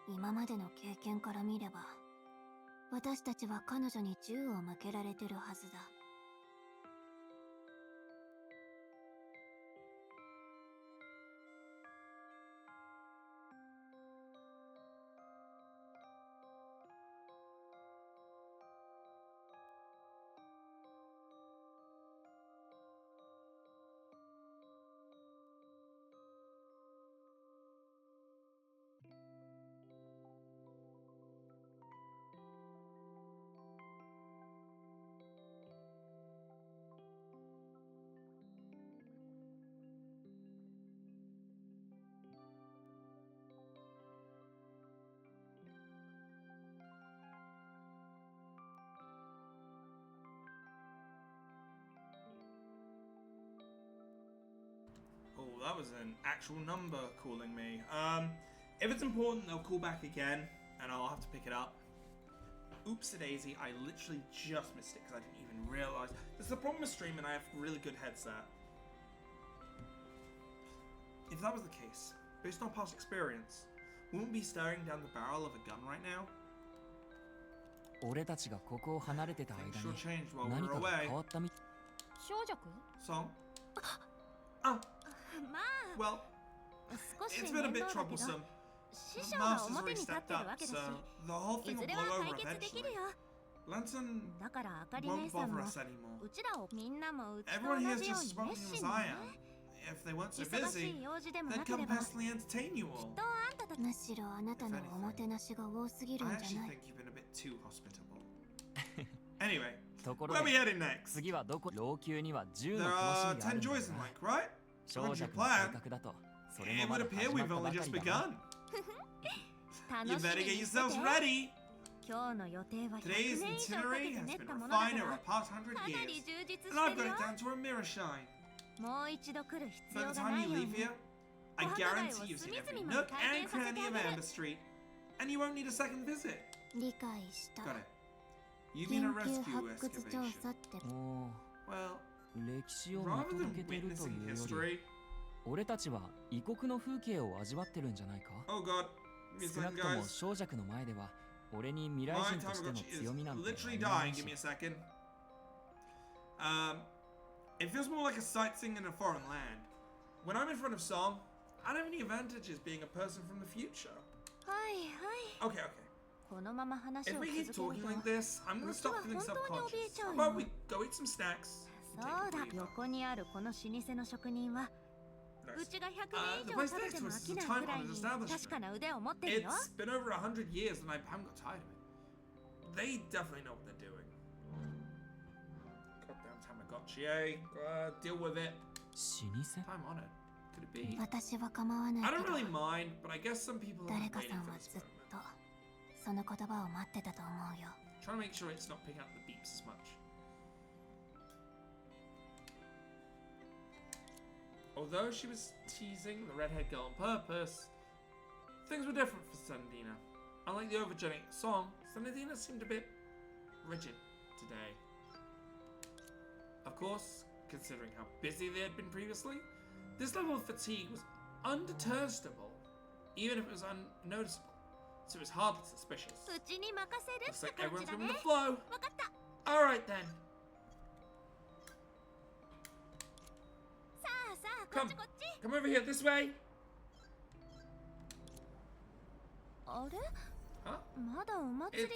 S4: 今までの経験から見れば私たちは彼女に銃を向けられてるはずだ。
S1: Oh, that was an actual number calling me. If it's important, they'll call back again, and I'll have to pick it up. Oops-a-daisy, I literally just missed it because I didn't even realize. This is the problem with streaming, I have a really good headset. If that was the case, based on past experience, wouldn't we be staring down the barrel of a gun right now?
S7: 俺たちがここを離れてた間
S1: Things sure
S7: に
S1: changed while we
S7: 何
S1: were
S7: かが
S1: away.
S7: 変わったみ
S2: 小弱
S1: Song? Oh,
S3: まあ
S1: well,
S3: 少し
S1: it's
S3: 面
S1: been a
S3: 倒
S1: bit
S3: だけど
S1: troublesome.
S3: 師
S1: The
S3: 匠が
S1: master's
S3: 表
S1: already
S3: に立っ
S1: stepped
S3: てる
S1: up,
S3: わけだ
S1: so
S3: し
S1: the whole
S3: い
S1: thing
S3: ず
S1: will
S3: れ
S1: blow
S3: は
S1: over
S3: 解決でき
S1: eventually.
S3: るよ
S1: Lantern
S3: だからあかり
S1: won't
S3: 姉さん
S1: bother
S3: も
S1: us anymore.
S3: うちらをみんなもうちと
S1: Everyone
S3: 同
S1: here is
S3: じよ
S1: just
S3: う
S1: as
S3: に熱
S1: welcome
S3: 心
S1: as
S3: に
S1: I
S3: ね
S1: am. If they weren't so
S3: 忙し
S1: busy,
S3: い用事でもな
S1: they'd
S3: け
S1: come
S3: れば
S1: personally entertain you all.
S3: とあんたたち
S4: むしろあなたのおもてなしが多すぎる
S1: I
S4: んじ
S1: actually
S4: ゃない
S1: think you've been a bit too hospitable. Anyway,
S7: ところ
S1: where are we
S7: で
S1: heading next?
S7: 次はどこ老朽には銃
S1: There
S7: の
S1: are
S7: 楽しみがある
S1: 10
S7: んだよ
S1: joys in
S7: な
S1: Link, right?
S7: 小
S1: According to
S7: 弱
S1: your
S7: の
S1: plan,
S7: 計画だとそれ
S1: it
S7: もま
S1: would
S7: だ
S1: appear
S7: 始ま
S1: we've
S7: ったば
S1: only
S7: か
S1: just
S7: りだな
S1: begun.
S3: 楽
S1: You
S3: し
S1: better
S3: み
S1: get
S3: にしてて
S1: yourselves ready.
S3: 今日の予定は100
S1: Today's
S3: 年以上かけ
S1: itinerary
S3: て
S1: has
S3: 練っ
S1: been
S3: た
S1: a
S3: ものだか
S1: refiner
S3: ら
S1: of past 100
S3: かなり
S1: years.
S3: 充実
S1: And I've
S3: してる
S1: got
S3: よ
S1: it down to a mirror shine.
S3: もう一度来る必
S1: By
S3: 要
S1: the
S3: がな
S1: time
S3: い
S1: you
S3: よう
S1: leave
S3: に
S1: here, I
S3: お墓代を
S1: guarantee you've
S3: 隅
S1: seen every
S3: 々ま
S1: nook
S3: で体
S1: and
S3: 験させ
S1: cranny
S3: て
S1: of
S3: あげる
S1: Amber Street, and you won't need a second visit.
S4: 理解した
S1: Got it. You
S4: 研
S1: mean a
S4: 究
S1: rescue
S4: 発掘調
S1: excavation?
S4: 査って
S7: お
S1: Well,
S7: ー歴史を見
S1: rather
S7: 届
S1: than
S7: けてると
S1: witnessing
S7: いうより
S1: history,
S7: 俺たちは異国の風景を味わってるんじゃないか
S1: oh god, give me a
S7: 少な
S1: second,
S7: くとも
S1: guys.
S7: 小弱の前では俺に未来
S1: My
S7: 人としての
S1: Tamagotchi is
S7: 強みなんて
S1: literally
S7: 何もない
S1: dying.
S7: し
S1: Give me a second. It feels more like a sightseeing in a foreign land. When I'm in front of Song, I don't have any advantages being a person from the future.
S3: はいはい
S1: Okay, okay.
S3: このまま話
S1: If
S3: を
S1: we
S3: 続
S1: keep
S3: ける
S1: talking
S3: と
S1: like this, I'm gonna stop feeling
S3: 本当に怯え
S1: self-conscious.
S3: ちゃう
S1: How
S3: よ
S1: about we go eat some snacks?
S3: そうだ横にあるこの老舗の職人はう
S1: Nice.
S3: ちが100
S1: The
S3: 年以
S1: place
S3: 上食べても
S1: next to
S3: 飽
S1: us
S3: き
S1: is
S3: な
S1: a
S3: いくらい
S1: time-honored
S3: に
S1: establishment.
S3: 確かな腕を持ってるよ
S1: It's been over 100 years and I haven't got tired of it. They definitely know what they're doing. Goddamn Tamagotchi, eh? Deal with it.
S7: 老舗
S1: Time on it. Could it be?
S4: 私は構わない
S1: I
S4: け
S1: don't
S4: ど
S1: really mind, but I guess some people have
S4: 誰
S1: been
S4: かさ
S1: waiting
S4: ん
S1: for
S4: は
S1: this
S4: ずっ
S1: moment.
S4: とその言葉を待ってたと思うよ。
S1: trying to make sure it's not picking up the beeps as much. Although she was teasing the redhead girl on purpose, things were different for Sandina. Unlike the overgenetic song, Sandina seemed a bit rigid today. Of course, considering how busy they had been previously, this level of fatigue was undetestable, even if it was unnoticeable. So it was hardly suspicious. Looks like everyone's going with the flow. Alright then. Come over here, this way. Huh? It's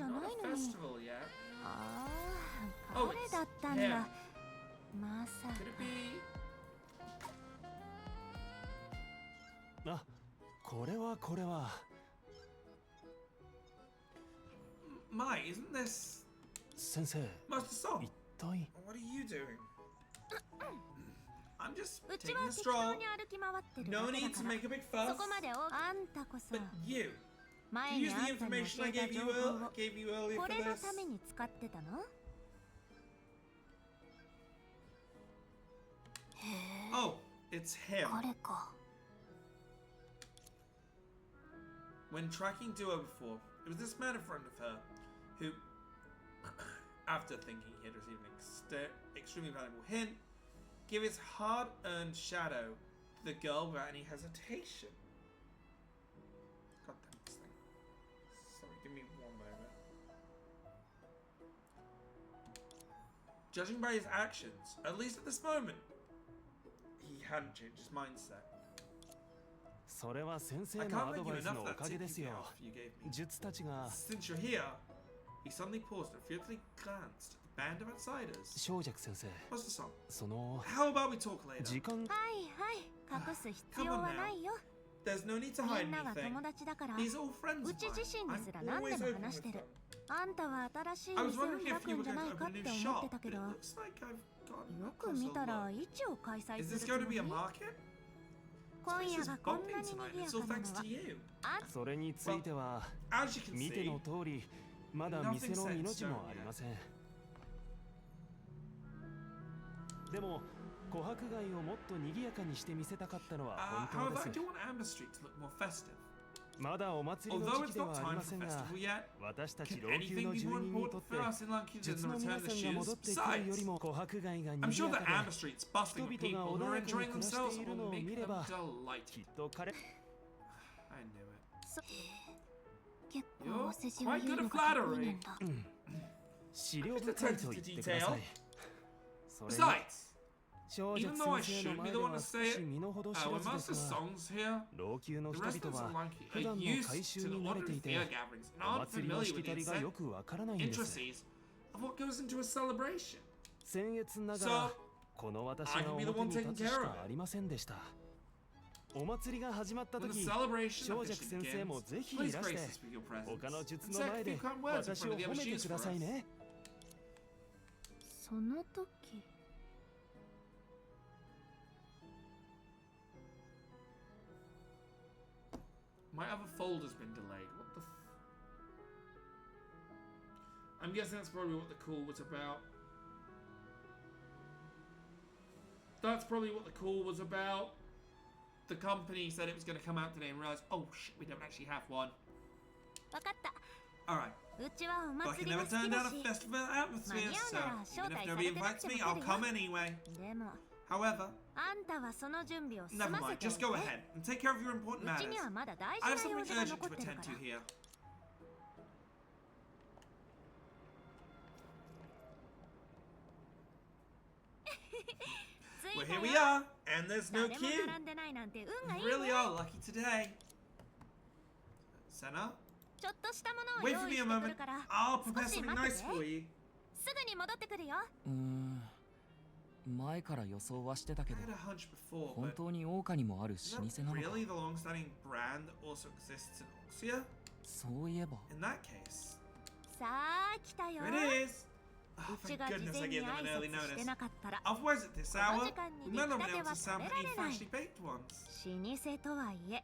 S1: not a festival yet. Oh, it's him. Could it be?
S6: あ、これはこれは。
S1: Mai, isn't this
S6: 先生、
S1: Master Song?
S6: 一体
S1: What are you doing? I'm just
S3: うち
S1: taking
S3: は
S1: a
S3: 適当
S1: stroll.
S3: に歩き回ってる
S1: No
S3: だけ
S1: need
S3: だ
S1: to
S3: から
S1: make a big fuss.
S3: そこまであんたこそ
S1: But you,
S3: 前
S1: you
S3: に
S1: use
S3: あ
S1: the
S3: んたに
S1: information
S3: 教
S1: I
S3: えた
S1: gave
S3: 情
S1: you,
S3: 報
S1: gave you earlier
S3: をこ
S1: for
S3: れの
S1: this.
S3: ために使ってたの？
S1: Oh, it's him.
S4: 彼か。
S1: When tracking Duo before, it was this man in front of her who, after thinking he had received an extremely valuable hint, gave his hard-earned shadow to the girl without any hesitation. God damn this thing. Sorry, give me one moment. Judging by his actions, at least at this moment, he hadn't changed his mindset.
S6: それは先生
S1: I
S6: の
S1: can't
S6: ア
S1: thank
S6: ド
S1: you
S6: バイス
S1: enough
S6: の
S1: for
S6: お
S1: that
S6: かげ
S1: tip
S6: です
S1: you
S6: よ。
S1: you gave me.
S6: 術たちが
S1: Since you're here, he suddenly paused and fearfully glanced at the band of outsiders.
S6: 正尺先生、
S1: What's the song?
S6: その
S1: How about we talk later?
S6: 時間
S3: はいはい隠す必要はないよ
S1: There's no need to
S3: み
S1: hide
S3: んなは
S1: anything.
S3: 友達だから
S1: These are all friends
S3: う
S1: of
S3: ち
S1: mine.
S3: 自身に
S1: I'm
S3: すら何
S1: always
S3: でも
S1: open
S3: 話し
S1: with
S3: てる
S1: them.
S3: あんたは新しい
S1: I was
S3: 店を
S1: wondering
S3: 開
S1: if
S3: く
S1: you
S3: ん
S1: were
S3: じゃ
S1: going
S3: ない
S1: to
S3: か
S1: open
S3: っ
S1: a
S3: て
S1: new
S3: 思って
S1: shop.
S3: たけ
S1: It
S3: ど
S1: looks like I've gotten
S3: よ
S1: a
S3: く見た
S1: closer
S3: ら
S1: look.
S3: いつを開催
S1: Is
S3: す
S1: this
S3: る
S1: going
S3: つ
S1: to be a
S3: もり
S1: market?
S3: 今
S1: This
S3: 夜
S1: is
S3: がこん
S1: bumping
S3: なに
S1: tonight.
S3: 賑や
S1: It's all
S3: かな
S1: thanks
S3: のは
S1: to you.
S3: あ
S6: それについては
S1: As you can
S6: 見て
S1: see,
S6: の通りまだ店の身の字もありません。でも琥珀街をもっと賑やかにして見せたかったのは本
S1: however,
S6: 当
S1: I
S6: です。
S1: do want Amber Street to look more festive.
S6: まだお祭りの
S1: Although
S6: 時期
S1: it's
S6: では
S1: not
S6: あり
S1: time
S6: ま
S1: for
S6: せんが、
S1: festival yet,
S6: 私たち
S1: can
S6: 老朽
S1: anything
S6: の
S1: be
S6: 住
S1: more
S6: 人にとっ
S1: important
S6: て
S1: for us in Lanky
S6: 術
S1: than
S6: の
S1: the
S6: 皆
S1: return of
S6: さ
S1: the
S6: んが戻
S1: shoes?
S6: ってくるより
S1: Besides,
S6: も琥珀街が
S1: I'm
S6: 賑
S1: sure
S6: や
S1: that
S6: かで
S1: Amber Street's bustling with
S6: 人々
S1: people
S6: が
S1: who
S6: 穏
S1: are
S6: やかに
S1: enjoying
S6: 暮らし
S1: themselves
S6: ている
S1: will
S6: のを
S1: make
S6: 見れ
S1: them
S6: ば
S1: delighted.
S6: きっと彼
S1: I knew it.
S4: 結構お世辞を
S1: Quite
S4: 言う
S1: good
S4: の
S1: at
S4: が得
S1: flattery.
S4: 意なんだ。
S6: 資料深いと言ってください。それに
S1: Besides,
S6: 正
S1: even
S6: 直
S1: though I
S6: 先生
S1: should
S6: の
S1: be
S6: 前
S1: the
S6: で
S1: one
S6: は
S1: to
S6: 少
S1: say
S6: し
S1: it,
S6: 身の程知
S1: when
S6: らずで
S1: Master
S6: すが、
S1: Song's here,
S6: 老朽の
S1: the
S6: 人
S1: residents
S6: 々
S1: of
S6: は
S1: Lanky
S6: 普
S1: are
S6: 段の
S1: used
S6: 改
S1: to
S6: 修
S1: the
S6: に慣れて
S1: order
S6: い
S1: of
S6: て
S1: fair gatherings and
S6: お
S1: aren't
S6: 祭りの
S1: familiar
S6: し
S1: with
S6: き
S1: the
S6: たりが
S1: exact
S6: よくわからないんです。
S1: intricacies of what goes into a celebration.
S6: 僭越なが
S1: So,
S6: らこの私
S1: I
S6: が
S1: can be the
S6: 表
S1: one
S6: に
S1: taking
S6: 立つ
S1: care
S6: し
S1: of
S6: かありませんでした。お祭りが始まった
S1: when the
S6: 時、
S1: celebration
S6: 正
S1: officially
S6: 尺先生も
S1: begins,
S6: ぜひ
S1: please
S6: いらし
S1: grace
S6: て
S1: us with your
S6: 他の
S1: presence
S6: 術
S1: and
S6: の
S1: say a
S6: 前
S1: few
S6: で
S1: kind words in
S6: 私
S1: front
S6: を
S1: of the
S6: 褒
S1: other
S6: めて
S1: shoes
S6: く
S1: for
S6: ださい
S1: us.
S6: ね。
S3: その時
S1: My other folder's been delayed. What the I'm guessing that's probably what the call was about. That's probably what the call was about. The company said it was going to come out today and realized, oh shit, we don't actually have one.
S3: わかった
S1: Alright.
S3: うちはお
S1: Well, I
S3: 祭
S1: can
S3: りが
S1: never
S3: 好
S1: turn
S3: きだ
S1: down a
S3: し
S1: festival atmosphere, so even if nobody invites me, I'll come anyway.
S3: でも
S1: However,
S3: あんたはその準備を済
S1: never
S3: ませ
S1: mind,
S3: ておい
S1: just
S3: て
S1: go ahead and take care of your
S3: う
S1: important
S3: ち
S1: matters.
S3: にはまだ大
S1: I
S3: 事
S1: have
S3: な用
S1: something
S3: 事が
S1: urgent
S3: 残
S1: to
S3: ってる
S1: attend
S3: か
S1: to
S3: ら
S1: here. Well, here we are, and there's no
S3: 誰も
S1: queue.
S3: 並んでないなんて運がいい
S1: You
S3: ね
S1: really are lucky today. Senna,
S3: ちょっとしたものを
S1: wait
S3: 用
S1: for
S3: 意
S1: me
S3: し
S1: a
S3: てく
S1: moment.
S3: るから
S1: I'll prepare
S3: 少し
S1: something
S3: 待って
S1: nice for you.
S3: すぐに戻ってくるよ
S7: 前から予想はしてたけ
S1: I
S7: ど
S1: had a hunch before,
S7: 本
S1: but
S7: 当に桜花にもある
S1: is
S7: 老
S1: that
S7: 舗なのか
S1: really the long-standing brand that also exists in Oxia?
S7: そういえば
S1: In that case,
S3: さあ来たよ
S1: here it is. Oh,
S3: うち
S1: thank
S3: が事
S1: goodness
S3: 前
S1: I
S3: に
S1: gave them
S3: 挨
S1: an early
S3: 拶して
S1: notice.
S3: なかったら
S1: Otherwise, at this
S3: この
S1: hour,
S3: 時間
S1: we
S3: に
S1: might not
S3: 出
S1: be
S3: 来
S1: able
S3: た
S1: to
S3: ては
S1: sample
S3: 食べら
S1: any
S3: れない
S1: freshly baked ones.
S3: 老舗とはいえ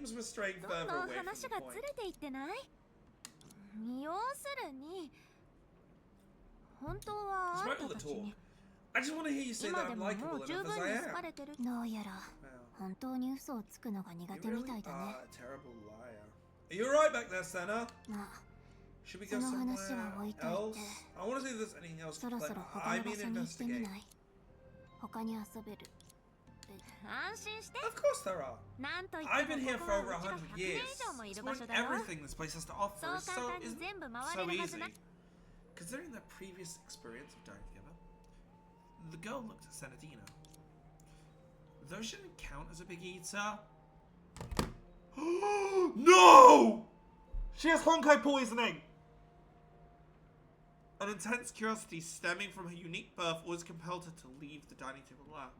S1: seems we're straying
S3: どん
S1: further
S3: どん
S1: away from
S3: 話
S1: the
S3: が
S1: point.
S3: ずれていってない？要するに本当はあん
S1: Despite
S3: た
S1: all
S3: た
S1: the
S3: ちに
S1: talk, I just want to hear you say
S3: 今
S1: that
S3: で
S1: I'm
S3: もも
S1: likable
S3: う十
S1: enough
S3: 分
S1: as
S3: に
S1: I
S3: 好か
S1: am.
S3: れてる。
S4: どうやら
S1: Wow.
S4: 本当に嘘をつくのが苦
S1: You
S4: 手み
S1: really
S4: たいだね。
S1: are a terrible liar. Are you alright back there, Senna?
S4: まあ
S1: Should we
S4: そ
S1: go
S4: の
S1: somewhere
S4: 話は置いとい
S1: else?
S4: て
S1: I want to see if there's anything else
S4: そ
S1: to
S4: ろ
S1: play.
S4: そろ他
S1: I
S4: の場
S1: mean
S4: 所に行ってみ
S1: investigate.
S4: ない？他に遊べる。
S3: 安心して。
S1: Of course there are.
S3: なんといって
S1: I've
S3: も
S1: been here
S3: こ
S1: for
S3: こは
S1: over
S3: うちが
S1: 100
S3: 100年
S1: years.
S3: 以上もいる
S1: Exploring
S3: 場所だろ。
S1: everything this place has to offer
S3: そう
S1: is
S3: 簡単に
S1: isn't
S3: 全部
S1: so
S3: 回れるはず
S1: easy.
S3: ない。
S1: Considering their previous experience of dying together, the girl looked at Senadina. Though she didn't count as a big eater, No! She has Honkai poisoning! An intense curiosity stemming from her unique birth always compelled her to leave the dining table alone.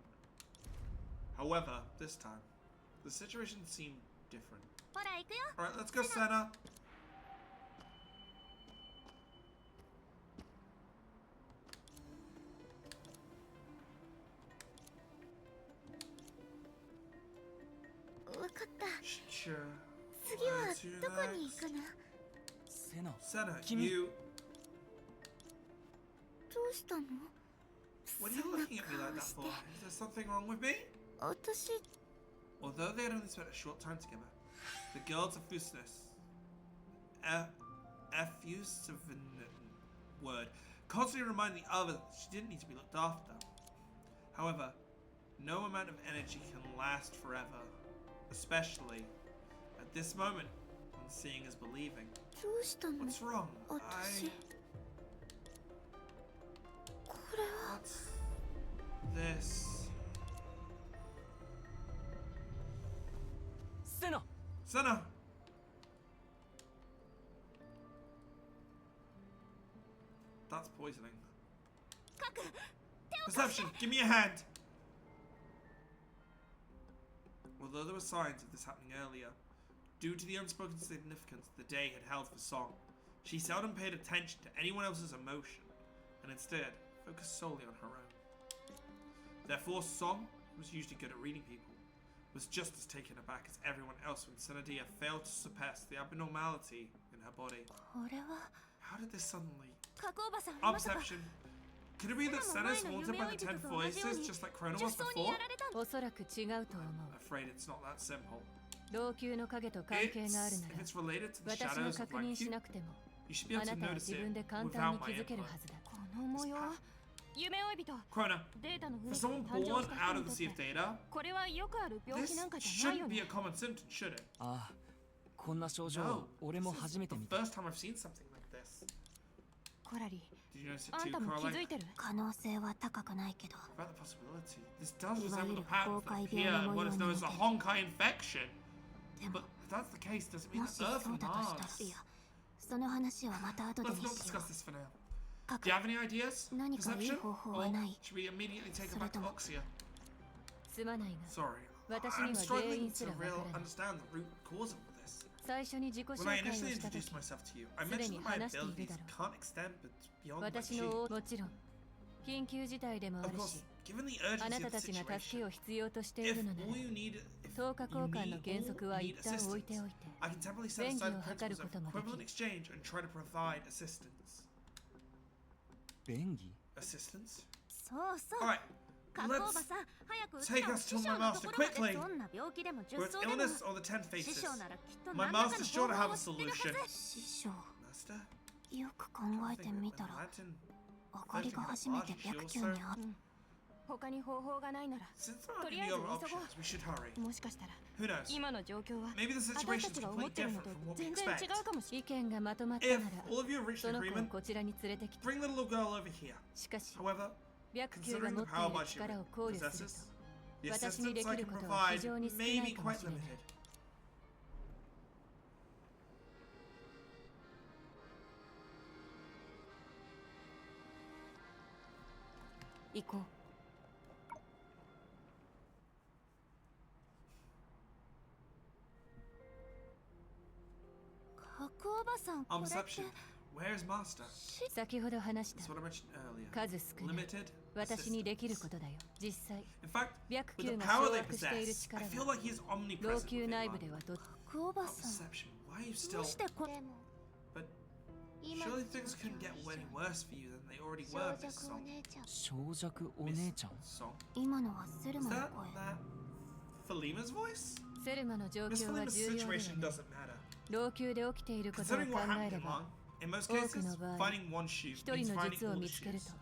S1: However, this time, the situation seemed different. Alright, let's go, Senna. Sure. Senna, you... What are you looking at me like that for? Is there something wrong with me? Although they had only spent a short time together, the girls of Fusness, word, constantly reminding the other that she didn't need to be looked after. However, no amount of energy can last forever, especially at this moment when seeing is believing. What's wrong? What's this? Senna! That's poisoning. Perception, give me a hand! Although there were signs of this happening earlier, due to the unspoken significance the day had held for Song, she seldom paid attention to anyone else's emotion, and instead focused solely on her own. Therefore, Song, who was usually good at reading people, was just as taken aback as everyone else when Senadia failed to suppress the abnormality in her body. How did this suddenly... Obsession. Could it be that Senna is haunted by the 10 voices, just like Chrono was before? I'm afraid it's not that simple. If it's related to the shadows of Black Cube, you should be able to notice it without my input. Chrono, for someone born out of the sea of data, this shouldn't be a common symptom, should it? No, this is the first time I've seen something like this. Did you notice it too, Coraline? About the possibility, this does resemble the pattern that appear in what is known as the Honkai infection. But if that's the case, does it mean that Earth and Mars? Let's not discuss this for now. Do you have any ideas? Perception? Or should we immediately take her back to Oxia? Sorry, I'm struggling to understand the root cause of this. When I initially introduced myself to you, I mentioned that my abilities can't extend beyond my chi. Of course, given the urgency of the situation, if all you need assistance, I can temporarily set aside the principles of equivalent exchange and try to provide assistance. Assistance? Alright, let's take us to my master quickly. Whether it's illness or the 10 faces, my master's sure to have a solution. Master? Since there aren't any other options, we should hurry. Who knows? Maybe the situation is completely different from what we expect. If all of you have reached an agreement, bring the little girl over here. However, considering the power by she possesses, the assistance I can provide may be quite limited. On perception, where is Master? That's what I mentioned earlier. Limited assistance. In fact, with the power they possess, I feel like he is omnipresent within one. On perception, why are you still... But surely things couldn't get any worse for you than they already were, Miss Song. Miss Song? Is that Falima's voice? Miss Falima's situation doesn't matter. Considering what happened in Long, in most cases, finding one shoe means finding all the shoes.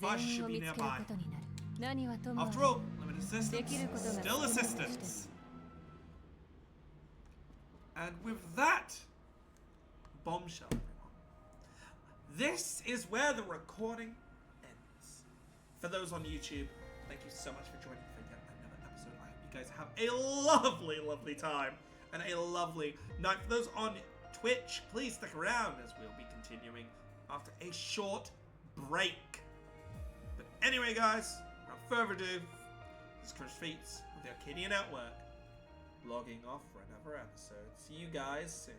S1: Vash should be nearby. After all, limited assistance, still assistance. And with that bombshell, everyone, this is where the recording ends. For those on YouTube, thank you so much for joining for yet another episode. I hope you guys have a lovely, lovely time. and a lovely night. For those on Twitch, please stick around as we'll be continuing after a short break. But anyway, guys, without further ado, this is Crushed Feats of the Arcadia Network, logging off for another episode. See you guys soon.